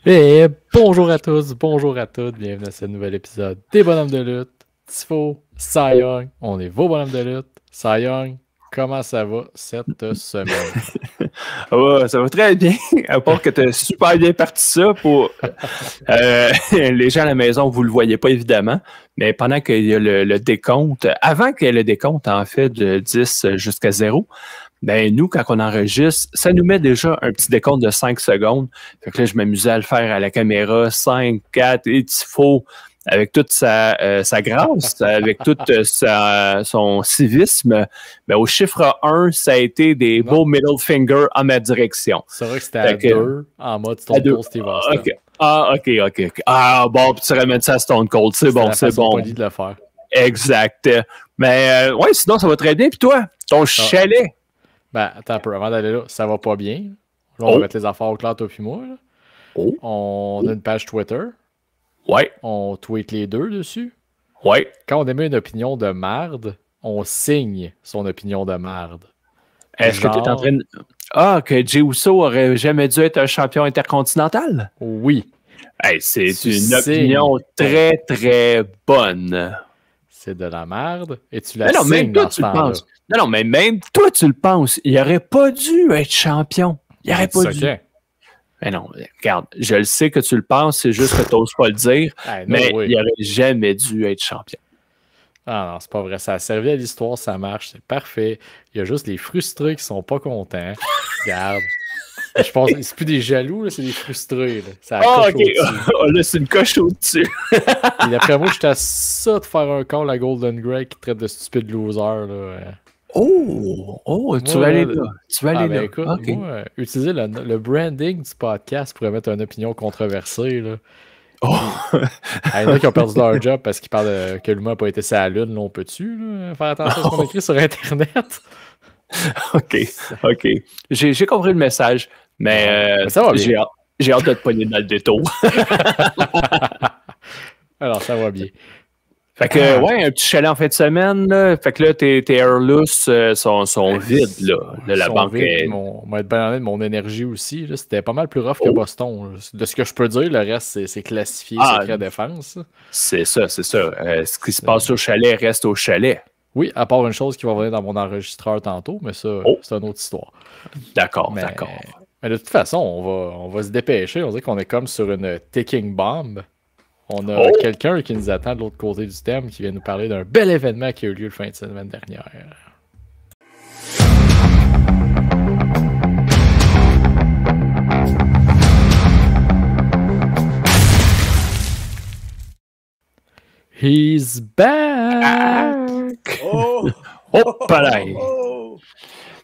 Et bonjour à tous, bonjour à toutes, bienvenue à ce nouvel épisode des bonhommes de lutte. Tifo, Cy Young, on est vos bonhommes de lutte. Cy Young, comment ça va cette semaine? Ouais, ça va très bien, à part que tu as super bien parti ça pour les gens à la maison, vous le voyez pas évidemment, mais pendant qu'il y a le décompte, avant qu'il y ait le décompte en fait de 10 jusqu'à 0, ben nous, quand on enregistre, ça nous met déjà un petit décompte de 5 secondes. Fait que là, je m'amusais à le faire à la caméra, 5, 4, et Tifo, avec toute sa grâce, avec tout son civisme. Ben, au chiffre 1, ça a été des beaux middle fingers en ma direction. C'est vrai que c'était à 2, en mode Stone Cold Steve Austin. Okay. OK. Ah, bon, puis tu ramènes ça à Stone Cold, c'est bon, c'est bon. Polie de le faire. Exact. Mais, ouais, sinon, ça va très bien. Puis toi, ton chalet? Ben, attends un peu, avant d'aller là, ça va pas bien. Là, on va mettre les affaires au clair, toi puis moi. On a une page Twitter. Ouais. On tweet les deux dessus. Ouais. Quand on émet une opinion de marde, on signe son opinion de marde. Est-ce que tu es en train de... Ah, que Jey Uso aurait jamais dû être un champion intercontinental? Oui. Hey, c'est une opinion très, très bonne. C'est de la merde. Et tu la non, signes même toi, dans tu ce le penses. Non, mais même toi, tu le penses. Il n'aurait pas dû être champion. Il n'aurait pas dû. Mais non, regarde, je le sais que tu le penses, c'est juste que tu n'oses pas le dire, mais il n'aurait jamais dû être champion. Ah non, c'est pas vrai. Ça a servi à l'histoire, ça marche, c'est parfait. Il y a juste les frustrés qui sont pas contents. Regarde. Je pense que c'est plus des jaloux, là, c'est des frustrés. Là. OK. Là, c'est une coche au-dessus. Et d'après moi, j'étais à ça de faire un call à Golden Grey qui traite de stupide loser. Là. Tu vas aller là. Tu vas aller là. Écoute, moi, utiliser le branding du podcast pour mettre une opinion controversée. Là. Il y en a qui ont perdu leur job parce qu'ils parlent que l'humain n'a pas été sur la lune. Là, on peut-tu faire attention à ce qu'on écrit sur Internet? OK. J'ai compris le message, mais ça va bien. J'ai hâte de te pogner dans le détour. Alors, ça va bien. Fait que, ouais, un petit chalet en fin de semaine, là. Fait que là, tes airless sont vides, là. De la banque. M'a être bien honnête, mon énergie aussi. Là, c'était pas mal plus rough que Boston. Là. De ce que je peux dire, le reste, c'est classifié secret défense. C'est ça. Ce qui se passe au chalet reste au chalet. Oui, à part une chose qui va venir dans mon enregistreur tantôt, mais ça, c'est une autre histoire. D'accord. Mais de toute façon, on va se dépêcher. On dirait qu'on est comme sur une ticking bomb. On a quelqu'un qui nous attend de l'autre côté du thème qui vient nous parler d'un bel événement qui a eu lieu le fin de semaine dernière. He's back! Pareil!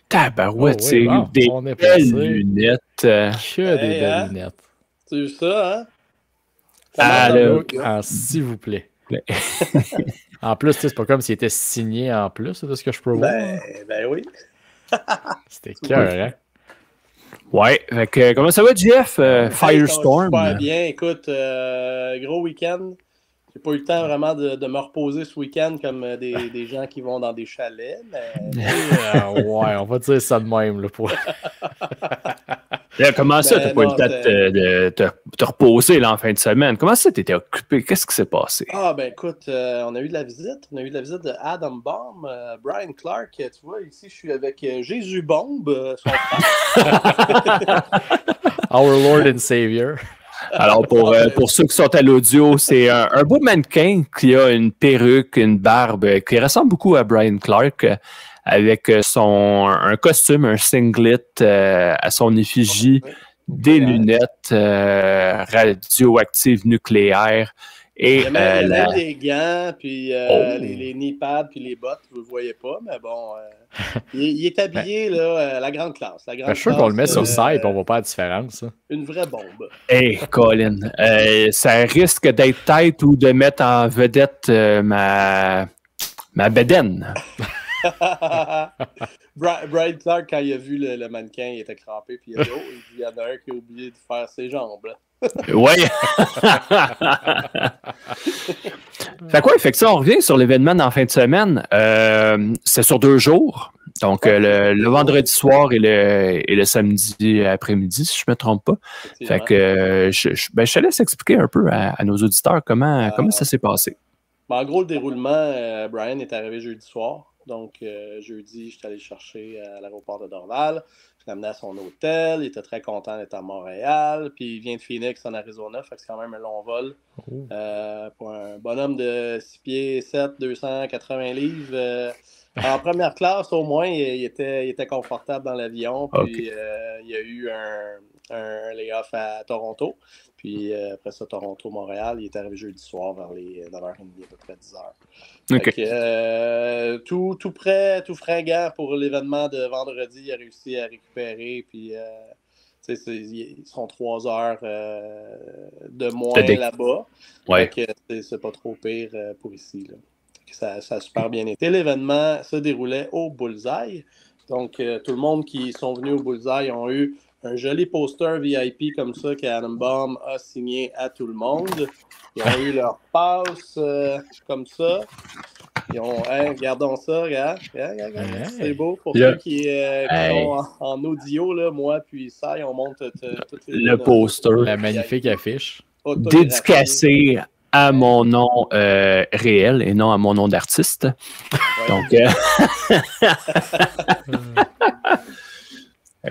Tabarouette, c'est des belles lunettes. Que des belles lunettes. C'est juste ça, hein? S'il vous plaît. En plus, c'est pas comme s'il était signé en plus de ce que je peux voir. Ben oui. C'était cœur, hein? Ouais. Fait que, comment ça va, Jeff? Firestorm? Super bien. Écoute, gros week-end. J'ai pas eu le temps vraiment de me reposer ce week-end comme des gens qui vont dans des chalets. Mais... ouais, on va dire ça de même. Là, pour... Comment ça, t'as pas eu le temps de te reposer là, en fin de semaine? Comment ça, t'étais occupé? Qu'est-ce qui s'est passé? Ah, ben écoute, on a eu de la visite. On a eu de la visite de Adam Baum, Brian Clark. Tu vois, ici, je suis avec Jésus Bombe, son frère. Our Lord and Savior. Alors, pour ceux qui sont à l'audio, c'est un beau mannequin qui a une perruque, une barbe, qui ressemble beaucoup à Brian Clark, avec un costume, un singlet à son effigie, des lunettes radioactives nucléaires. Et, il y a même des gants, puis les knee pads, puis les bottes, vous ne le voyez pas, mais bon, il est habillé, là, la grande classe. Je suis sûr qu'on le met sur le site et on ne voit pas la différence. Une vraie bombe. Hey, Colin, ça risque d'être tête ou de mettre en vedette ma bedaine. Brian Clark, quand il a vu le mannequin, il était crampé, puis il a dit, il y en a un qui a oublié de faire ses jambes. Oui. Fait quoi, fait que ça, on revient sur l'événement dans la fin de semaine. C'est sur 2 jours. Donc, le vendredi soir et le samedi après-midi, si je ne me trompe pas. Fait que je te laisse expliquer un peu à nos auditeurs comment ça s'est passé. En gros, le déroulement, Brian est arrivé jeudi soir. Donc, jeudi, je suis allé le chercher à l'aéroport de Dorval. Je l'ai amené à son hôtel. Il était très content d'être à Montréal. Puis, il vient de Phoenix, en Arizona. Fait que c'est quand même un long vol. Pour un bonhomme de 6 pieds 7, 280 livres. En première classe, au moins, il était confortable dans l'avion. Puis, il y a eu un layoff à Toronto. Puis, après ça, Toronto-Montréal, il est arrivé jeudi soir vers les 9h30, à peu près 10h. Okay. Tout prêt, tout fringant pour l'événement de vendredi. Il a réussi à récupérer. Puis, ils sont 3 heures de moins là-bas. Ouais. C'est pas trop pire pour ici, là. Ça a super bien été. L'événement se déroulait au Bullseye. Donc, tout le monde qui sont venus au Bullseye ont eu un joli poster VIP comme ça qu'Adam Bomb a signé à tout le monde. Ils ont eu leur passe comme ça. Ils ont, regardons ça, regarde. C'est beau. Pour ceux qui sont en audio, là, moi puis ça, on monte toutes les... Le poster. La magnifique affiche. Dédicacé à mon nom réel et non à mon nom d'artiste. Ouais. Donc,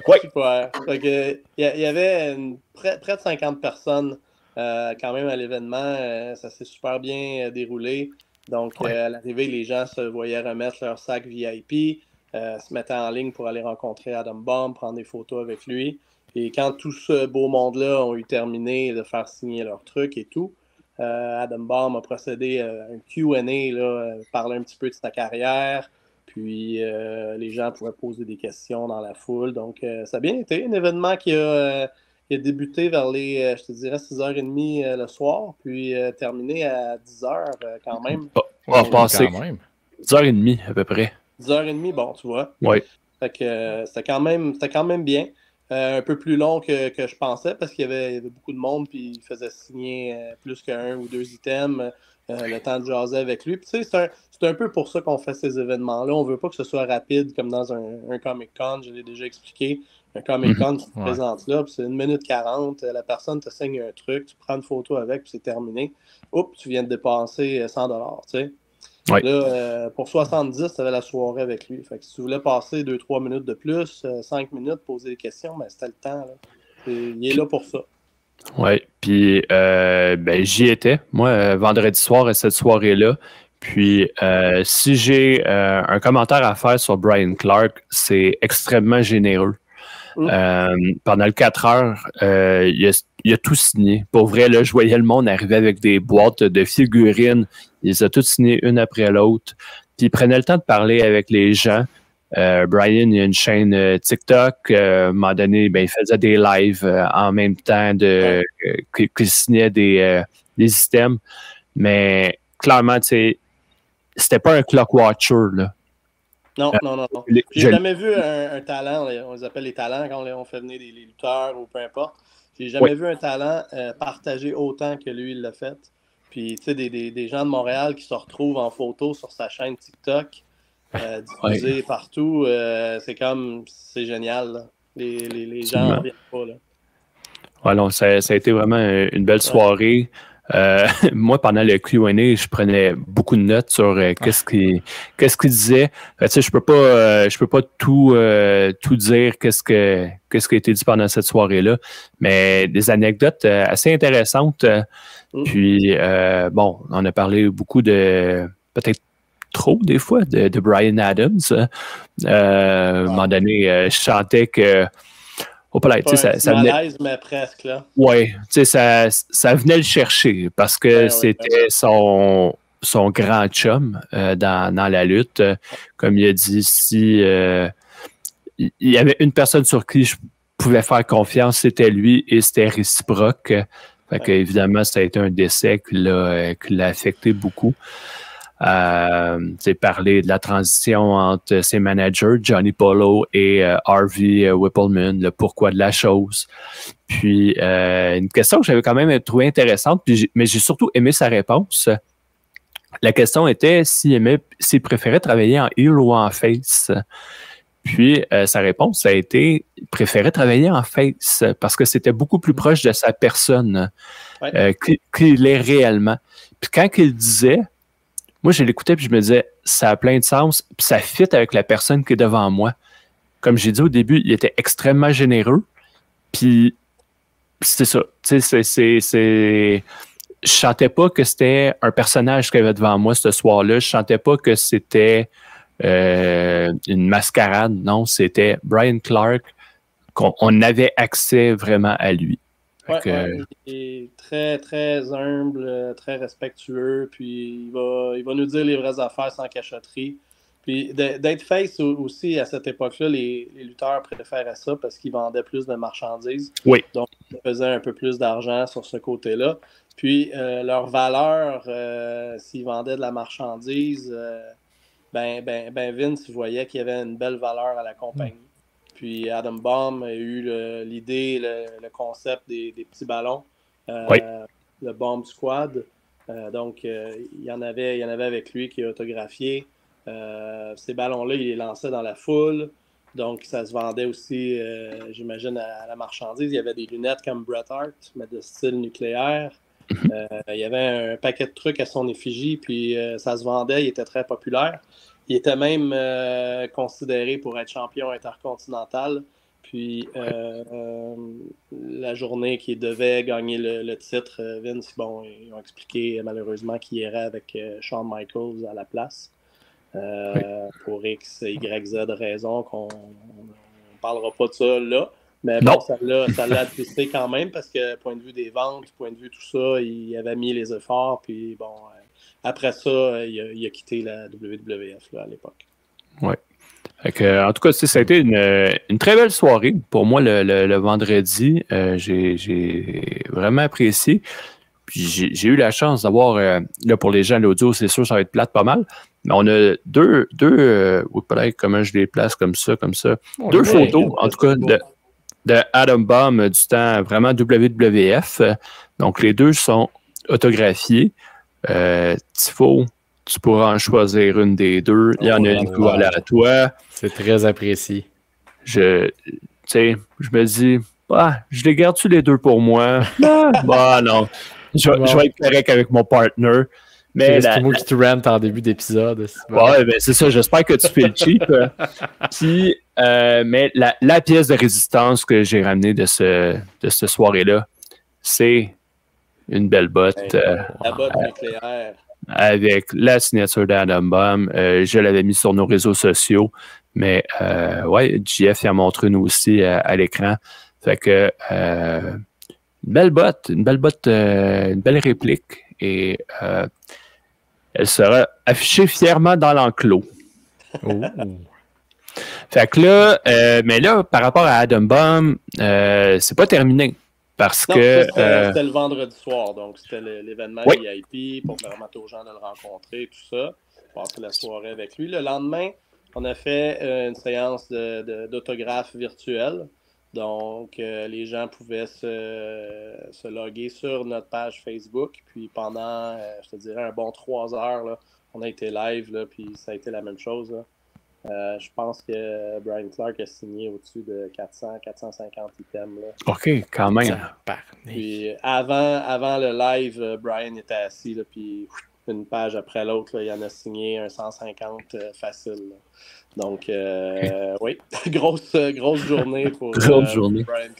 quoi? Super. Il y avait près de 50 personnes quand même à l'événement. Ça s'est super bien déroulé. Donc, à l'arrivée, les gens se voyaient remettre leur sac VIP, se mettaient en ligne pour aller rencontrer Adam Bomb, prendre des photos avec lui. Et quand tout ce beau monde-là ont eu terminé de faire signer leurs trucs et tout, Adam Bomb a procédé à un Q&A, parler un petit peu de sa carrière, puis les gens pouvaient poser des questions dans la foule. Donc, ça a bien été. Un événement qui a débuté vers les, je te dirais, 6h30 le soir, puis terminé à 10h quand même. Passé quand même. 10h30 à peu près. 10h30, bon, tu vois. Oui. Fait que c'était quand même bien. Un peu plus long que je pensais parce qu'il y avait beaucoup de monde puis il faisait signer plus qu'un ou 2 items le temps de jaser avec lui. Puis, tu sais, c'est un peu pour ça qu'on fait ces événements-là. On veut pas que ce soit rapide comme dans un Comic-Con. Je l'ai déjà expliqué. Un Comic-Con, tu te présentes là, puis c'est 1 minute 40. La personne te signe un truc, tu prends une photo avec, puis c'est terminé. Oups, tu viens de dépenser 100$, tu sais. Ouais. Là, pour 70, tu avais la soirée avec lui. Fait que si tu voulais passer 2-3 minutes de plus, 5 minutes, poser des questions, ben, c'était le temps. Là. Il est là pour ça. Oui, puis j'y étais, moi, vendredi soir à cette soirée-là. Puis, si j'ai un commentaire à faire sur Brian Clark, c'est extrêmement généreux. Pendant le 4 heures, il a tout signé. Pour vrai, là, je voyais le monde arriver avec des boîtes de figurines. Il les a toutes signées une après l'autre. Puis il prenait le temps de parler avec les gens. Brian, il a une chaîne TikTok. À un moment donné, il faisait des lives en même temps qu'il signait des items. Mais clairement, c'était pas un clock watcher, là. Non. J'ai jamais vu un talent, on les appelle les talents quand on fait venir les lutteurs ou peu importe. J'ai jamais vu un talent partager autant que lui, il l'a fait. Puis, tu sais, des gens de Montréal qui se retrouvent en photo sur sa chaîne TikTok, diffusée partout, c'est génial, là. Les gens n'en reviennent pas, là. Ouais, non, ça a été vraiment une belle soirée. Moi, pendant le Q&A, je prenais beaucoup de notes sur qu'est-ce qu'il disait. Tu sais, je peux pas tout dire qu'est-ce qui a été dit pendant cette soirée-là, mais des anecdotes assez intéressantes. Puis, on a parlé beaucoup peut-être trop des fois, de Bryan Adams. À un moment donné, je chantais que ça venait, mais presque, là. Oui, ça venait le chercher parce que c'était son grand chum dans la lutte. Comme il a dit, si il y avait une personne sur qui je pouvais faire confiance, c'était lui et c'était réciproque. Fait que, évidemment, ça a été un décès qui l'a affecté beaucoup. Parler de la transition entre ses managers, Johnny Polo et Harvey Whippleman, le pourquoi de la chose. Puis, une question que j'avais quand même trouvé intéressante, mais j'ai surtout aimé sa réponse. La question était s'il préférait travailler en heel ou en face. Puis, sa réponse, ça a été il préférait travailler en face parce que c'était beaucoup plus proche de sa personne qu'il est réellement. Puis, quand il disait, moi, je l'écoutais puis je me disais, ça a plein de sens, puis ça fit avec la personne qui est devant moi. Comme j'ai dit au début, il était extrêmement généreux, puis c'est ça. Tu sais, je sentais pas que c'était un personnage qu'il y avait devant moi ce soir-là. Je sentais pas que c'était une mascarade. Non, c'était Brian Clark. On avait accès vraiment à lui. Il est très, très humble, très respectueux, puis il va nous dire les vraies affaires sans cachotterie. Puis d'être face aussi, à cette époque-là, les lutteurs préféraient ça parce qu'ils vendaient plus de marchandises. Oui. Donc, ils faisaient un peu plus d'argent sur ce côté-là. Puis, leur valeur, s'ils vendaient de la marchandise, Vince voyait qu'il y avait une belle valeur à la compagnie. Puis Adam Bomb a eu l'idée, le concept des petits ballons, le Bomb Squad. Donc, il y en avait avec lui qui a autographié. Ces ballons-là, il les lançait dans la foule. Donc, ça se vendait aussi, j'imagine, à la marchandise. Il y avait des lunettes comme Bret Hart, mais de style nucléaire. Il y avait un paquet de trucs à son effigie, puis ça se vendait. Il était très populaire. Il était même considéré pour être champion intercontinental. Puis, la journée qu'il devait gagner le titre, Vince, ils ont expliqué malheureusement qu'il irait avec Shawn Michaels à la place. Pour X, Y, Z raison qu'on ne parlera pas de ça là. Mais bon, ça l'a attristé quand même parce que, point de vue des ventes, point de vue tout ça, il avait mis les efforts. Puis bon, après ça, il a quitté la WWF là, à l'époque. Oui. En tout cas, ça a été une très belle soirée pour moi le vendredi. J'ai vraiment apprécié. Puis j'ai eu la chance d'avoir, là pour les gens à l'audio, c'est sûr, ça va être plate pas mal. Mais on a deux peut-être comment je les place comme ça. Deux photos, en tout cas, de Adam Bomb du temps vraiment WWF. Donc, les deux sont autographiés. Tifo, tu pourras en choisir une des deux. Il y en a une qui va aller à toi. C'est très apprécié. Je me dis, je les garde-tu les deux pour moi? Non. Je vais être correct avec mon partner. Mais c'est moi qui te rente en début d'épisode. C'est ça. J'espère que tu fais le cheap. Puis, mais la pièce de résistance que j'ai ramenée de cette soirée-là, c'est une belle botte. La botte nucléaire. Avec la signature d'Adam Bomb. Je l'avais mis sur nos réseaux sociaux. Mais JF y a montré une aussi à l'écran. Fait que une belle botte, une belle réplique. Et elle sera affichée fièrement dans l'enclos. Fait que là, mais là, par rapport à Adam Bomb, c'est pas terminé. Parce que. C'était le vendredi soir, donc c'était l'événement VIP pour permettre aux gens de le rencontrer, tout ça. Passer la soirée avec lui. Le lendemain, on a fait une séance d'autographes virtuels. Donc, les gens pouvaient se loguer sur notre page Facebook. Puis pendant, je te dirais, un bon 3 heures, là, on a été live, là, puis ça a été la même chose. Là. Je pense que Brian Clark a signé au-dessus de 400-450 items. Là. OK, quand même. Puis avant le live, Brian était assis, là, puis une page après l'autre, là, il en a signé un 150 facile. Là. Donc, oui, grosse journée pour Brian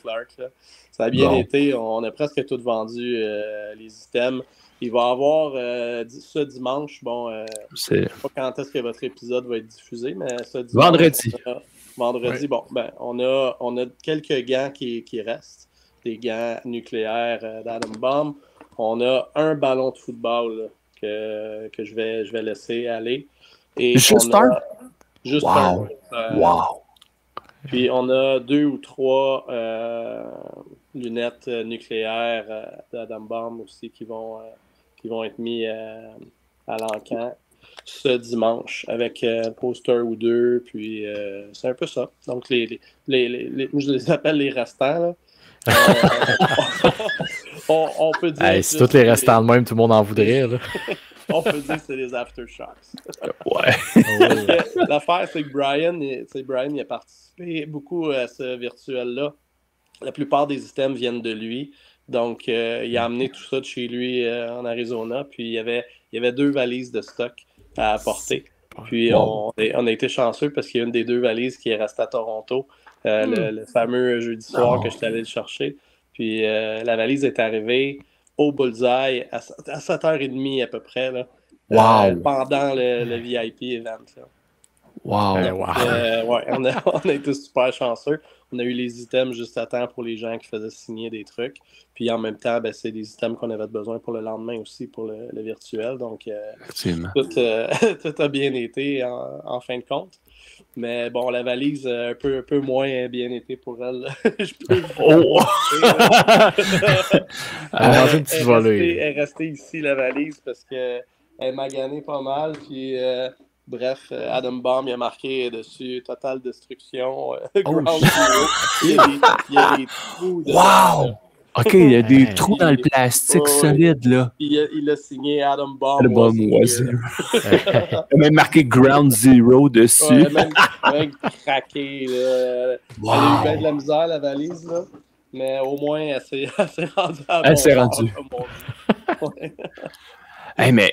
Clark. Là. Ça a bien été. On a presque tout vendu les items. Il va y avoir ce dimanche, je ne sais pas quand est-ce que votre épisode va être diffusé, mais ce dimanche. Vendredi, on a quelques gants qui restent, des gants nucléaires d'Adam Bomb. On a un ballon de football là, que je vais laisser aller. Et juste un? Juste un. Wow! Puis on a 2 ou 3 lunettes nucléaires d'Adam Bomb aussi qui vont être mis à l'encan ce dimanche avec un poster ou deux. Puis c'est un peu ça. Donc moi, je les appelle les restants. Là. On peut dire. Si tous les restants de même, tout le monde en voudrait. Là. on peut dire que c'est des aftershocks. Ouais. L'affaire, c'est que Brian, il a participé beaucoup à ce virtuel-là. La plupart des items viennent de lui. Donc, il a amené tout ça de chez lui en Arizona. Puis, il y avait 2 valises de stock à apporter. Puis, on a été chanceux parce qu'il y a une des 2 valises qui est restée à Toronto. Le fameux jeudi soir que j'étais allé le chercher. Puis, la valise est arrivée au Bullseye à 7h30 à peu près, là, pendant le VIP event. Là. Wow! Ouais, on a été super chanceux. On a eu les items juste à temps pour les gens qui faisaient signer des trucs. Puis en même temps, c'est des items qu'on avait besoin pour le lendemain aussi, pour le virtuel. Donc, tout a bien été en fin de compte. Mais bon, la valise, un peu moins bien été pour elle. Je peux elle est restée ici, la valise, parce qu'elle m'a gagné pas mal. Puis... bref, Adam Bomb, il a marqué dessus Total Destruction, Ground Zero. Il y a des trous dedans. Wow! OK, il y a des trous dans le plastique solide, là. Il a signé Adam Bomb. Adam Bomb was here. Il a même marqué Ground Zero dessus. Ouais, même craqué, là. Wow. Elle a eu bien de la misère, la valise, là. Mais au moins, elle s'est rendue à Elle s'est rendue. Hey, mais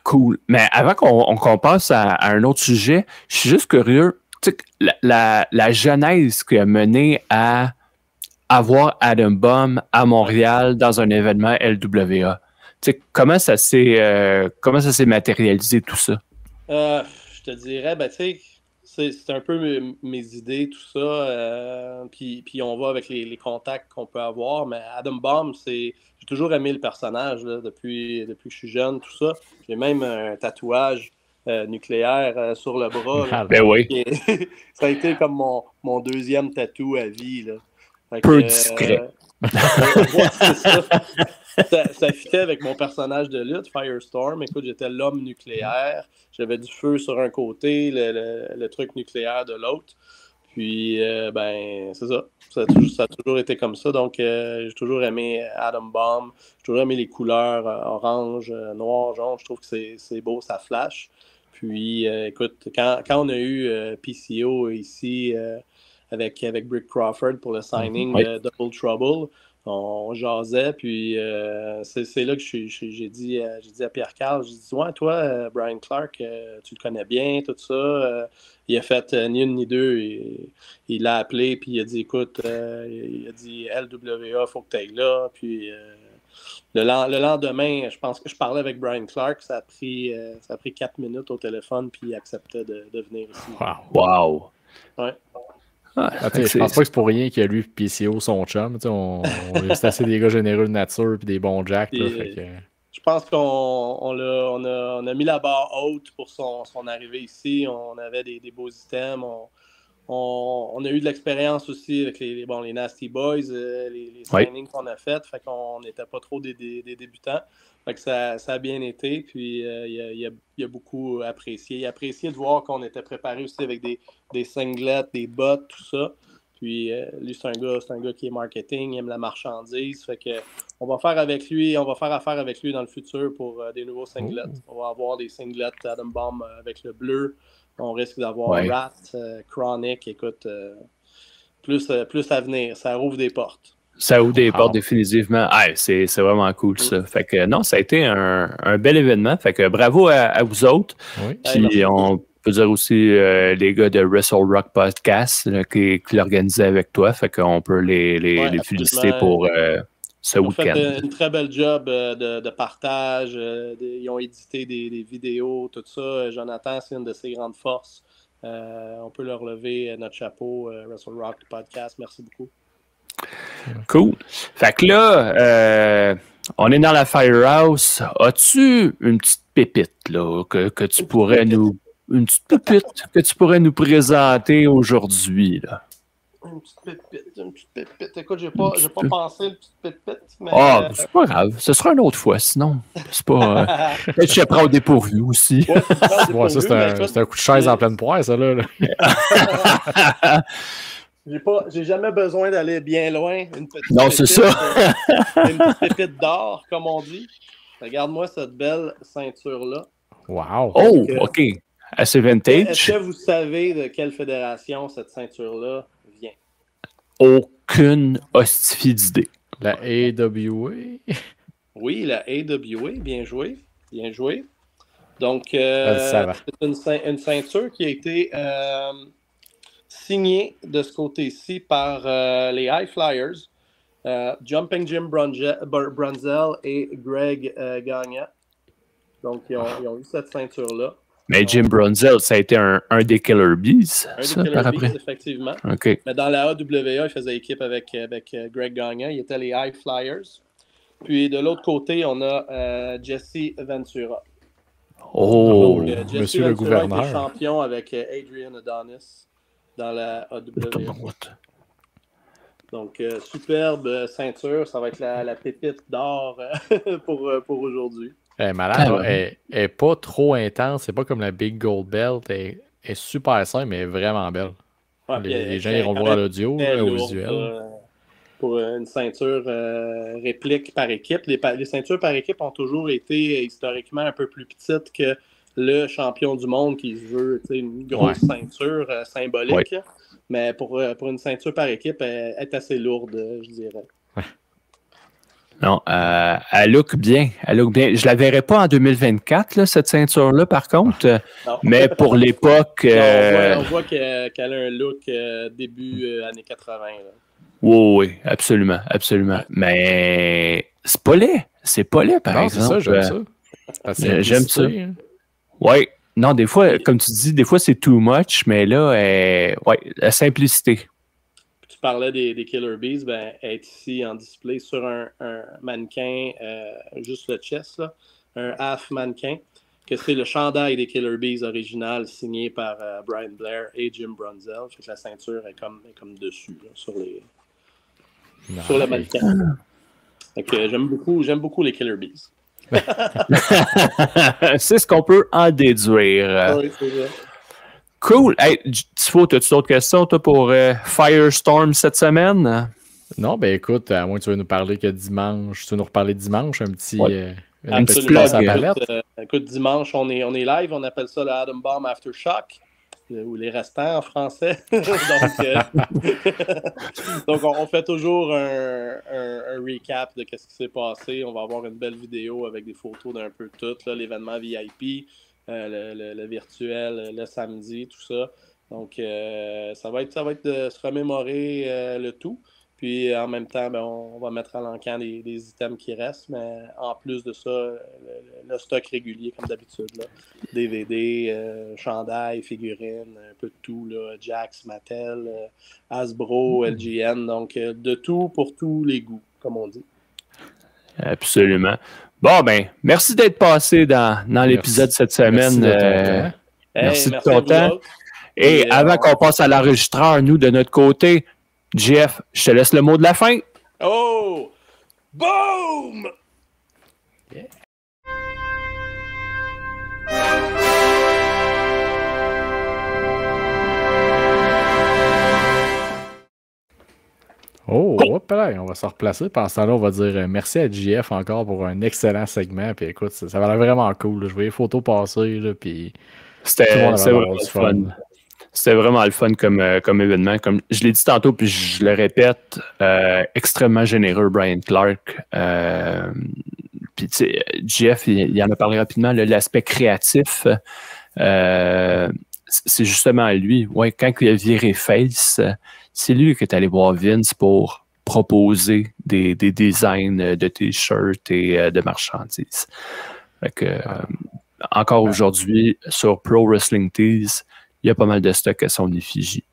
cool. Mais avant qu'on passe à un autre sujet, je suis juste curieux. Tu sais, la genèse qui a mené à avoir Adam Bomb à Montréal dans un événement LWA. Tu sais, comment ça s'est matérialisé tout ça? Je te dirais, tu sais, c'est un peu mes idées, tout ça. Puis on va avec les contacts qu'on peut avoir. Mais Adam Bomb, j'ai toujours aimé le personnage là, depuis que je suis jeune, tout ça. J'ai même un tatouage nucléaire sur le bras. Ben oui. Ça a été comme mon 2e tatou à vie. Là. Peu discret. C'est ça. Ça fitait avec mon personnage de lutte, Firestorm. Écoute, j'étais l'homme nucléaire. J'avais du feu sur un côté, le truc nucléaire de l'autre. Puis, c'est ça. Ça a toujours été comme ça. Donc, j'ai toujours aimé Adam Bomb. J'ai toujours aimé les couleurs orange, noir, jaune. Je trouve que c'est beau, ça flash. Puis, écoute, quand on a eu PCO ici avec Brick Crawford pour le signing de Double Trouble, on jasait, puis c'est là que j'ai dit à Pierre-Carl, j'ai dit, ouais, toi, Brian Clark, tu le connais bien, tout ça. Il a fait ni une ni deux. Il l'a appelé, puis il a dit, écoute, il a dit, LWA, faut que tu ailles là. Puis le lendemain, je pense que je parlais avec Brian Clark, ça a pris 4 minutes au téléphone, puis il acceptait de venir ici. Wow! Ouais. Je pense pas que c'est pour rien qu'il y a lui PCO son chum. On est assez des gars généreux de nature et des bons jacks. Là, je pense qu'on a mis la barre haute pour son arrivée ici. On avait des beaux items. On a eu de l'expérience aussi avec les Nasty Boys, les signings qu'on a fait. Fait qu'on n'était pas trop des débutants. Fait que ça a bien été. Puis il a beaucoup apprécié. Il a apprécié de voir qu'on était préparé aussi avec des singlets, des bottes, tout ça. Puis lui, c'est un gars qui est marketing, il aime la marchandise. Fait que on va faire affaire avec lui dans le futur pour des nouveaux singlets. On va avoir des singlets Adam Bomb avec le bleu. On risque d'avoir Rat, Chronic. Écoute, plus à venir. Ça rouvre des portes. Ça ouvre des portes définitivement. C'est vraiment cool ça. Fait que non, ça a été un bel événement. Fait que bravo à vous autres. Puis on peut dire aussi les gars de Wrestle Rock Podcast qui l'organisaient avec toi. Fait qu'on peut les féliciter pour ce week-end. Ils ont fait une très belle job de partage. Ils ont édité des vidéos, tout ça. Jonathan, c'est une de ses grandes forces. On peut leur lever notre chapeau, Wrestle Rock Podcast. Merci beaucoup. Cool. Fait que là, on est dans la Firehouse. As-tu une petite pépite là, que tu pourrais une petite pépite que tu pourrais nous présenter aujourd'hui là? Une petite pépite. Écoute, j'ai pas pensé à une petite pépite. Mais... c'est pas grave. Ce sera une autre fois, sinon. C'est pas. Peut-être que je prends au dépourvu aussi. Ça, c'est un coup de chaise en pleine poire, ça, là. J'ai jamais besoin d'aller bien loin. Une petite non, c'est ça. Une petite pépite d'or, comme on dit. Regarde-moi cette belle ceinture-là. Wow! Oh, OK. Assez vintage. Est-ce que vous savez de quelle fédération cette ceinture-là vient? Aucune hostifie d'idée. La AWA? Oui, la AWA, bien joué. Bien joué. Donc, Ça va. c'est une ceinture qui a été signée de ce côté-ci par les High Flyers, Jumping Jim Brunzell et Greg Gagnon. Donc, ils ont eu cette ceinture-là. Mais Jim Brunzell, ça a été un des Killer Bees, Un ça, des par Killer après? Bees, effectivement. OK. Mais dans la AWA, il faisait équipe avec Greg Gagnon. Il était les High Flyers. Puis, de l'autre côté, on a Jesse Ventura. Oh! Donc, Jesse Monsieur le Ventura gouverneur. était champion avec Adrian Adonis dans la AWA. Donc, superbe ceinture. Ça va être la pépite d'or pour aujourd'hui. Elle est malade. Elle est pas trop intense. C'est pas comme la Big Gold Belt. Elle est super simple, mais vraiment belle. Ouais, Les gens iront voir l'audio, au visuel. Pour une ceinture réplique par équipe. Les ceintures par équipe ont toujours été historiquement un peu plus petites que le champion du monde qui veut une grosse ceinture symbolique. Ouais. Mais pour une ceinture par équipe, elle est assez lourde, je dirais. Non, elle look bien. Je ne la verrai pas en 2024, là, cette ceinture-là, par contre. Mais pour l'époque... On voit qu'elle a un look début années 80. Là. Oui, absolument. Mais c'est pas laid, par exemple. C'est ça, j'aime ça. J'aime ça. Hein. Oui. Non, des fois, comme tu dis, des fois, c'est too much, mais là, la simplicité. Tu parlais des Killer Bees, elle est ici en display sur un mannequin, juste le chest, là, un half mannequin, que c'est le chandail des Killer Bees original signé par Brian Blair et Jim Brunzell. Fait que la ceinture est comme dessus, là, sur le mannequin. Fait que j'aime beaucoup les Killer Bees. C'est ce qu'on peut en déduire. Oui, c'est ça. Cool. Hey, Tifo, as-tu d'autres questions toi, pour Firestorm cette semaine? Non, ben écoute, à moins que tu veux nous parler que dimanche, tu veux nous reparler dimanche, un petit... une petite plug. Écoute, dimanche, on est live, on appelle ça le Atom Bomb Aftershock, ou les restants en français. Donc, on fait toujours un recap de ce qui s'est passé. On va avoir une belle vidéo avec des photos d'un peu tout, l'événement VIP, le virtuel, le samedi, tout ça. Donc, ça va être de se remémorer le tout. Puis, en même temps, on va mettre à l'encan des items qui restent. Mais en plus de ça, le stock régulier, comme d'habitude. Là. DVD, chandail, figurines, un peu de tout. Là, Jax, Mattel, Hasbro, LGN. Donc, de tout pour tous les goûts, comme on dit. Absolument. Bon, merci d'être passé dans l'épisode cette semaine. Merci de ton temps. Et avant qu'on passe à l'enregistreur, nous, de notre côté, Jeff, je te laisse le mot de la fin. Oh! Boom! Yeah. Oh, hop là, on va se replacer. Pendant ce temps-là, on va dire merci à JF encore pour un excellent segment. Puis écoute, ça va l'air vraiment cool. Là. Je voyais les photos passer, là, puis c'était vraiment du fun. C'était vraiment le fun comme événement. Comme je l'ai dit tantôt, puis je le répète, extrêmement généreux, Brian Clark. Puis tu sais, Jeff, il en a parlé rapidement, l'aspect créatif. C'est justement lui. Ouais, quand il a viré face, c'est lui qui est allé voir Vince pour proposer des designs de t-shirts et de marchandises. Fait que, encore aujourd'hui, sur Pro Wrestling Tees, il y a pas mal de stock à son effigie.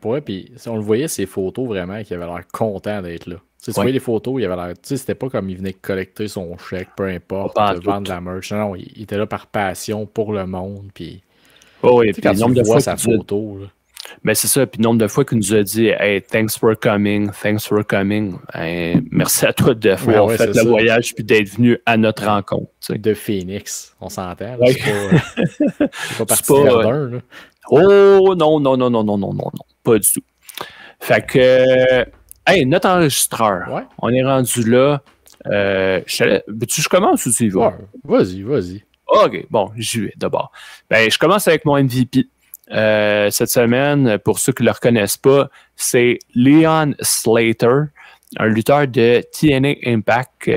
Pour eux, puis on le voyait, ces photos vraiment, qu'il avait l'air content d'être là. Tu voyais les photos, il avait l'air. Tu sais, c'était pas comme il venait collecter son chèque, peu importe, vendre de la merch. Non, il était là par passion pour le monde. Puis, et puis le nombre de fois sa photo. Là. Mais c'est ça, puis le nombre de fois qu'il nous a dit hey, thanks for coming. Hey, merci à toi d'avoir fait le voyage puis d'être venu à notre rencontre. Tu sais. De Phoenix, on s'entend. Ouais. C'est pas parti de Verdun. Là. Oh non, pas du tout. Fait que, notre enregistreur, on est rendu là. Je commence ou tu y vas? Ouais, vas-y. OK, bon, j'y vais d'abord. Ben, je commence avec mon MVP. Cette semaine, pour ceux qui ne le reconnaissent pas, c'est Leon Slater, un lutteur de TNA Impact.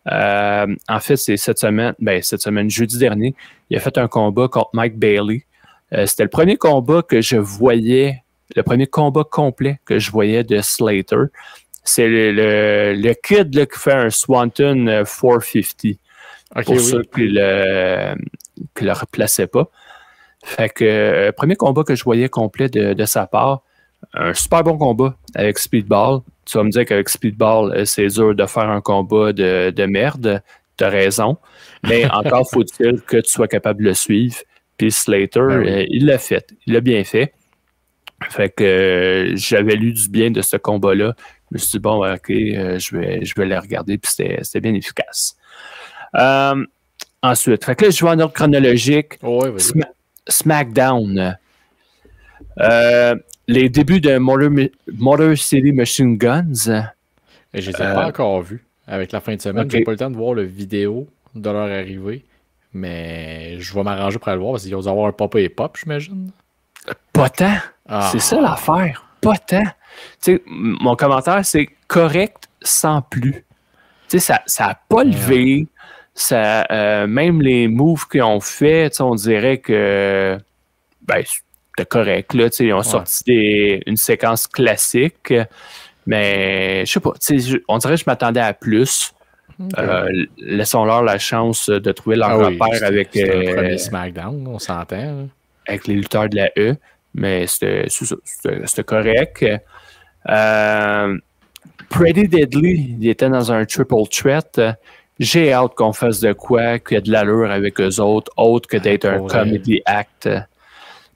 En fait, c'est cette semaine, jeudi dernier, il a fait un combat contre Mike Bailey. C'était le premier combat que je voyais, le premier combat complet que je voyais de Slater. C'est le kid là, qui fait un Swanton 450. Pour ceux qui ne le replaçaient pas. Fait que premier combat que je voyais complet de sa part, un super bon combat avec Speedball. Tu vas me dire qu'avec Speedball, c'est dur de faire un combat de merde. Tu as raison. Mais encore faut-il que tu sois capable de le suivre. Puis Slater, il l'a fait. Il l'a bien fait. Fait que j'avais lu du bien de ce combat-là. Je me suis dit, bon, OK, je vais le regarder. Puis c'était bien efficace. Ensuite, fait que là, je vais en ordre chronologique. SmackDown. Les débuts de Motor City Machine Guns. Et je les ai pas encore vus. Avec la fin de semaine, j'ai pas le temps de voir le vidéo de leur arrivée. Mais je vais m'arranger pour aller le voir parce qu'ils vont avoir un pop et pop, j'imagine. Pas tant. C'est ça l'affaire. Pas tant. T'sais, mon commentaire, c'est correct sans plus. T'sais, ça n'a pas levé. Ça, même les moves qu'ils ont fait, on dirait que c'était correct. Là, ils ont sorti une séquence classique, mais je sais pas. On dirait que je m'attendais à plus. Laissons-leur la chance de trouver leur repère avec le premier SmackDown, on s'entend. Avec les lutteurs de la E, mais c'était correct. Pretty Deadly, il était dans un triple threat. J'ai hâte qu'on fasse de quoi, qu'il y ait de l'allure avec eux autres, autre que d'être un comedy act.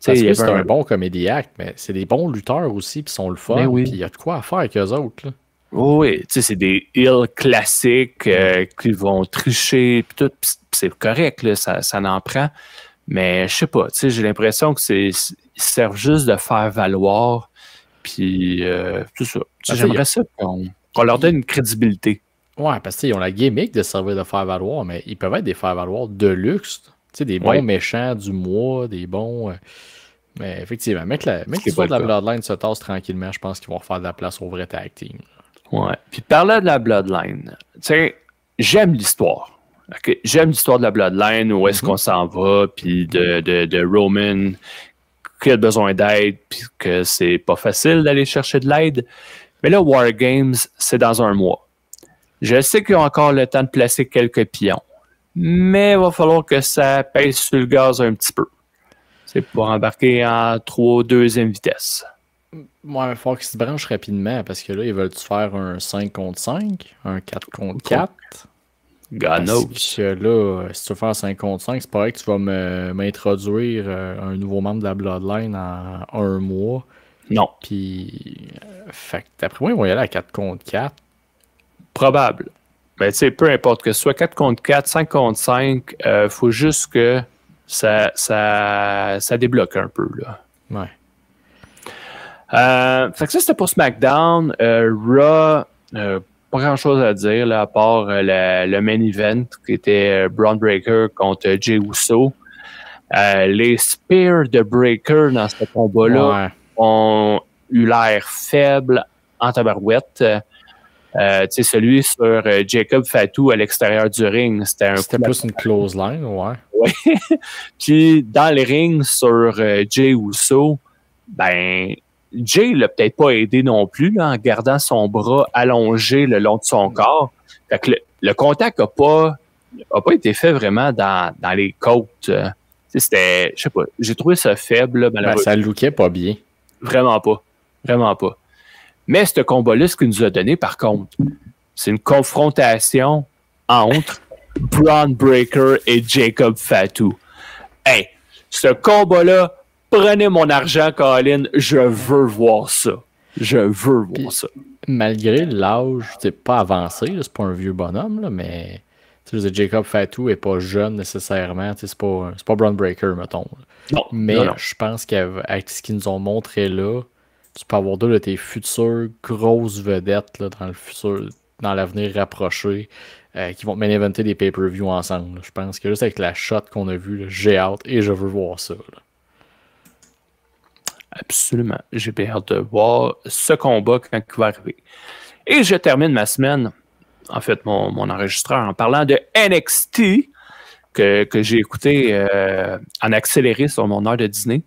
Parce que c'est un bon comedy act, mais c'est des bons lutteurs aussi, puis ils sont le fun, puis il y a de quoi à faire avec eux autres. Là. Oui, c'est des heels classiques qui vont tricher, puis tout, pis c'est correct, là, ça n'en prend. Mais je sais pas, j'ai l'impression que ils servent juste de faire valoir, puis tout ça. J'aimerais ça qu'on leur donne une crédibilité. Ouais, parce qu'ils ont la gimmick de servir de faire valoir, mais ils peuvent être des faire valoir de luxe. Des bons méchants du mois, des bons. Mais effectivement, mec, l'histoire de la Bloodline se tasse tranquillement, je pense qu'ils vont refaire de la place au vrai tag team. Ouais. Puis parlant de la Bloodline, j'aime l'histoire. Okay? J'aime l'histoire de la Bloodline, où est-ce qu'on s'en va, puis de Roman qui a besoin d'aide, puis que c'est pas facile d'aller chercher de l'aide. Mais là, War Games, c'est dans un mois. Je sais qu'ils ont encore le temps de placer quelques pions, mais il va falloir que ça pèse sur le gaz un petit peu. C'est pour embarquer en 2e vitesse. Ouais, il va falloir qu'ils se branchent rapidement, parce que là, ils veulent-tu faire un 5 contre 5, un 4 contre 4? God knows. Parce que là, si tu veux faire un 5 contre 5, c'est pareil que tu vas m'introduire un nouveau membre de la Bloodline en un mois. Non. Puis, fait que d'après moi, ils vont y aller à 4 contre 4. Probable. Mais tu sais, peu importe que ce soit 4 contre 4, 5 contre 5, faut juste que ça débloque un peu, là. Ouais. Fait que ça, c'était pour SmackDown. Raw, pas grand-chose à dire, là, à part le main event, qui était Braun Breaker contre Jey Uso. Les Spears de Breaker dans ce combat-là ont eu l'air faibles en tabarouette. Celui sur Jacob Fatu à l'extérieur du ring, c'était plus une close line, ouais. Puis dans les rings sur Jey Uso, Jey l'a peut-être pas aidé non plus là, en gardant son bras allongé le long de son corps. Fait que le contact a pas été fait vraiment dans les côtes. C'était, je sais pas, j'ai trouvé ça faible. Malheureusement. Ça lookait pas bien. Vraiment pas. Vraiment pas. Mais ce combat-là, ce qu'il nous a donné, par contre, c'est une confrontation entre Braun Breaker et Jacob Fatu. Hey, ce combat-là, prenez mon argent, Colin, je veux voir ça. Je veux voir ça. Malgré l'âge, c'est pas avancé, là, c'est pas un vieux bonhomme, là, mais Jacob Fatu est pas jeune nécessairement. C'est pas Braun Breaker, mettons. Non, mais non. Je pense qu'avec ce qu'ils nous ont montré là, tu peux avoir deux de tes futures grosses vedettes là, dans le futur. dans l'avenir rapproché, qui vont main eventer des pay-per-view ensemble. Là. Je pense que juste avec la shot qu'on a vue, j'ai hâte et je veux voir ça. Là. Absolument. J'ai bien hâte de voir ce combat quand il va arriver. Et je termine ma semaine, en fait, mon enregistreur, en parlant de NXT que j'ai écouté en accéléré sur mon heure de dîner.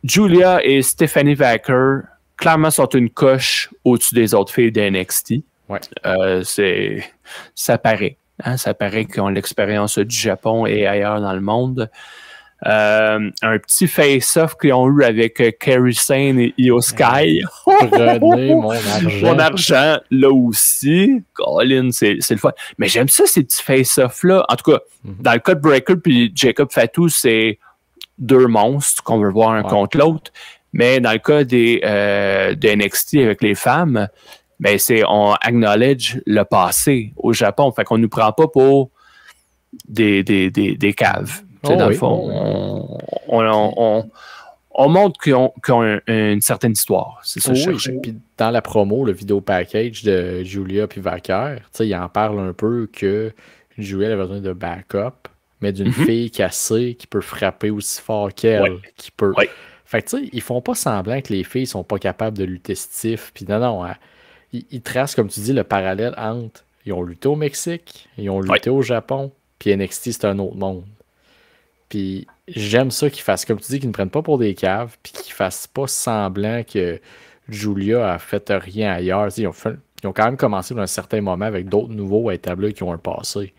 Julia et Stephanie Vacker, clairement, sont une coche au-dessus des autres filles de NXT. Ouais. Ça paraît. Hein, ça paraît qu'ils ont l'expérience du Japon et ailleurs dans le monde. Un petit face-off qu'ils ont eu avec Kairi Sane et Io Sky. Prenez mon argent. Mon argent, là aussi. Colin, c'est le fun. Mais j'aime ça, ces petits face-off-là. En tout cas, dans le cas de Breaker puis Jacob Fatou, c'est deux monstres qu'on veut voir un contre l'autre. Mais dans le cas de NXT avec les femmes, ben on acknowledge le passé au Japon. Fait qu'on nous prend pas pour des caves. Dans le fond, on montre qu'ils ont une certaine histoire. C'est ça que je cherchais. Puis dans la promo, le vidéo package de Julia puis Vacker, il en parle un peu que Julia a besoin de backup, mais d'une fille cassée qui peut frapper aussi fort qu'elle. Qui peut. Fait que ils font pas semblant que les filles sont pas capables de lutter stiff. Puis non, ils tracent, comme tu dis, le parallèle entre ils ont lutté au Mexique, ils ont lutté au Japon, puis NXT, c'est un autre monde. Puis j'aime ça qu'ils fassent, comme tu dis, qu'ils ne prennent pas pour des caves, puis qu'ils fassent pas semblant que Julia a fait rien ailleurs. Ils ont quand même commencé dans un certain moment avec d'autres nouveaux à établir qui ont un passé.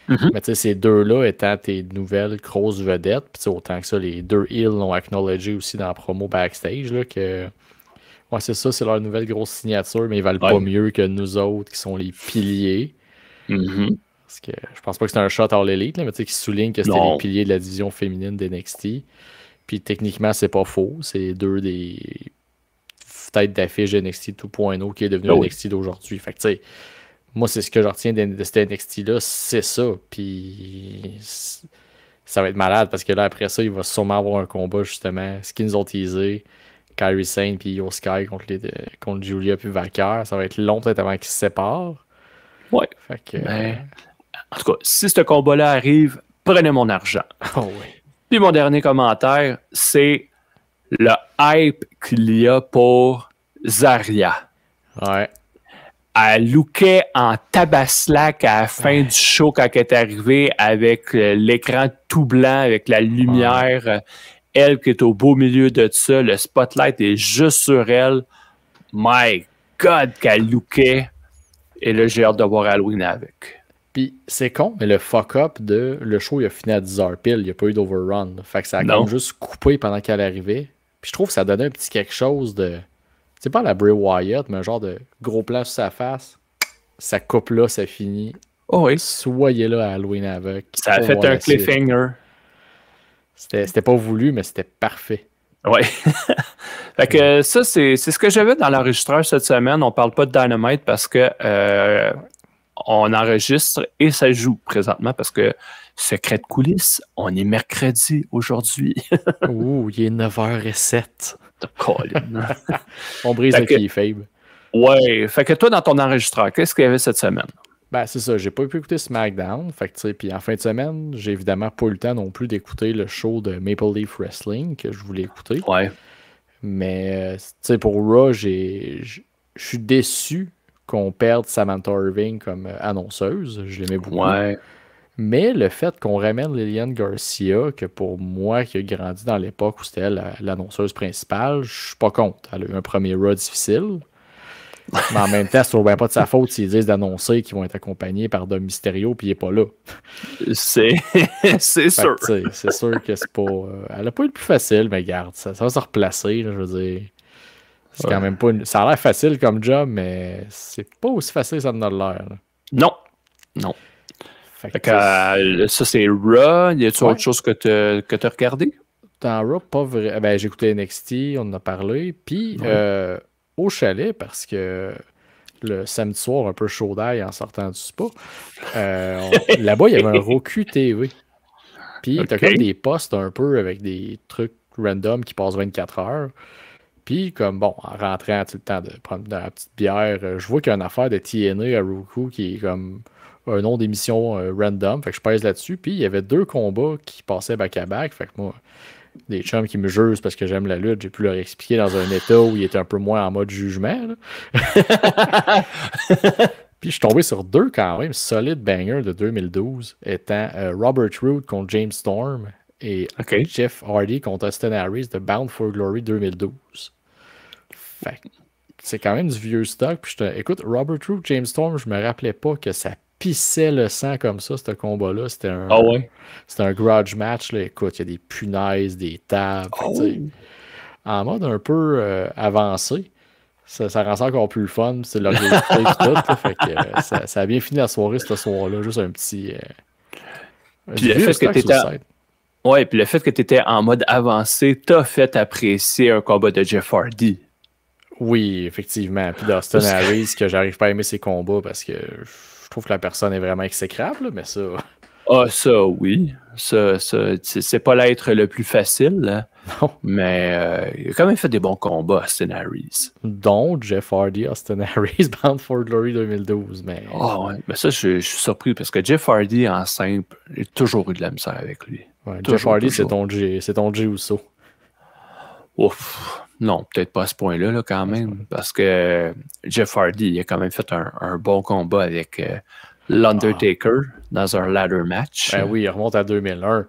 Mais tu sais, ces deux-là étant tes nouvelles grosses vedettes, puis autant que ça, les deux Hills l'ont acknowledgé aussi dans la promo backstage, là, que c'est ça, c'est leur nouvelle grosse signature, mais ils valent pas mieux que nous autres qui sont les piliers. Parce que je pense pas que c'est un shot All Elite, là, mais tu sais, qui souligne que c'était les piliers de la division féminine d'NXT. Puis techniquement, c'est pas faux. C'est deux des têtes d'affiche de NXT 2.0 qui est devenu NXT d'aujourd'hui. Fait que tu sais, moi, c'est ce que je retiens de cet NXT-là, c'est ça. Puis ça va être malade parce que là, après ça, il va sûrement avoir un combat, justement. Ce qu'ils nous ont teasé, Kairi Sane puis Io Sky contre Julia puis Vacker. Ça va être long peut-être avant qu'ils se séparent. Ouais. Fait que, en tout cas, si ce combat-là arrive, prenez mon argent. Puis mon dernier commentaire, c'est le hype qu'il y a pour Zarya. Ouais. Elle lookait en tabaslac à la fin du show quand elle est arrivée avec l'écran tout blanc, avec la lumière. Elle qui est au beau milieu de ça. Le spotlight est juste sur elle. My God, qu'elle lookait. Et là, j'ai hâte de voir Halloween avec. Puis c'est con, mais le fuck-up de le show, il a fini à 10h pile. Il n'y a pas eu d'overrun. Fait que ça a comme juste coupé pendant qu'elle arrivait. Puis je trouve que ça donnait un petit quelque chose de... C'est pas la Bray Wyatt, mais un genre de gros plan sur sa face. Ça coupe là, ça finit. Soyez là à Halloween avec. Ça a fait un cliffhanger. C'était pas voulu, mais c'était parfait. Ouais. Fait que ça, c'est ce que j'avais dans l'enregistreur cette semaine. On parle pas de Dynamite parce que on enregistre et ça joue présentement parce que secret de coulisses, on est mercredi aujourd'hui. Ouh, il est 9h07. On brise le kayfabe. Ouais. Fait que toi, dans ton enregistreur, qu'est-ce qu'il y avait cette semaine? Ben, c'est ça. J'ai pas pu écouter SmackDown. Fait que, puis en fin de semaine, j'ai évidemment pas eu le temps non plus d'écouter le show de Maple Leaf Wrestling que je voulais écouter. Ouais. Mais, tu sais, pour Raw, je suis déçu qu'on perde Samantha Irving comme annonceuse. Je l'aimais beaucoup. Ouais. Mais le fait qu'on ramène Lillian Garcia, que pour moi, qui a grandi dans l'époque où c'était elle l'annonceuse principale, je suis pas contre. Elle a eu un premier Raw difficile. Mais en même temps, c'est bien pas de sa faute s'ils disent d'annoncer qu'ils vont être accompagnés par Dom Mysterio puis il est pas là. C'est sûr. C'est sûr que c'est pas... elle a pas eu le plus facile, mais regarde, ça va se replacer, là, je veux dire. C'est quand même pas... Ça a l'air facile comme job, mais c'est pas aussi facile que ça en a l'air. Là. Non. Fait que, ça, c'est Raw. Y a-tu autre chose que tu as regardé? Dans Raw, pas vrai. Ben, j'ai écouté NXT, on en a parlé. Puis, au chalet, parce que le samedi soir, un peu chaud d'ail en sortant du spa, là-bas, il y avait un Roku TV. Puis, t'as comme des posts un peu avec des trucs random qui passent 24 heures. Puis, comme bon, en rentrant tout le temps de prendre de la petite bière, je vois qu'il y a une affaire de TNA à Roku qui est comme un nom d'émission random. Fait que je pèse là-dessus. Puis, il y avait 2 combats qui passaient back-à-back. Fait que moi, des chums qui me jugent parce que j'aime la lutte, j'ai pu leur expliquer dans un état où il était un peu moins en mode jugement. Puis, je suis tombé sur 2 quand même solid bangers de 2012, étant Robert Roode contre James Storm et Jeff Hardy contre Austin Harris de Bound for Glory 2012. Fait que c'est quand même du vieux stock. Puis écoute, Robert Roode, James Storm, je me rappelais pas que ça pissait le sang comme ça, ce combat-là. C'était un grudge match. Là. Écoute, il y a des punaises, des tables. En mode un peu avancé. Ça rend ça encore plus le fun. C'est de l'organisation et tout. Fait que ça a bien fini la soirée ce soir-là. Juste un petit. Puis le fait que t'étais. Ouais, puis le fait que tu étais en mode avancé t'a fait apprécier un combat de Jeff Hardy. Oui, effectivement. Puis d'Austin Harris, que j'arrive pas à aimer ses combats parce que je trouve que la personne est vraiment exécrable, mais ça. Ah, ça, oui. Ça, c'est pas l'être le plus facile, là. Non. Mais il a quand même fait des bons combats, Austin Harris. Dont Jeff Hardy, Austin Harris, Bound for Glory 2012. Mais... ouais. Mais ça, je suis surpris parce que Jeff Hardy en simple, j'ai toujours eu de la misère avec lui. Ouais, Jeff Hardy, c'est ton Jey Uso. Ouf. Non, peut-être pas à ce point-là, là, quand même. Parce que Jeff Hardy, il a quand même fait un bon combat avec l'Undertaker dans un ladder match. Ben oui, il remonte à 2001.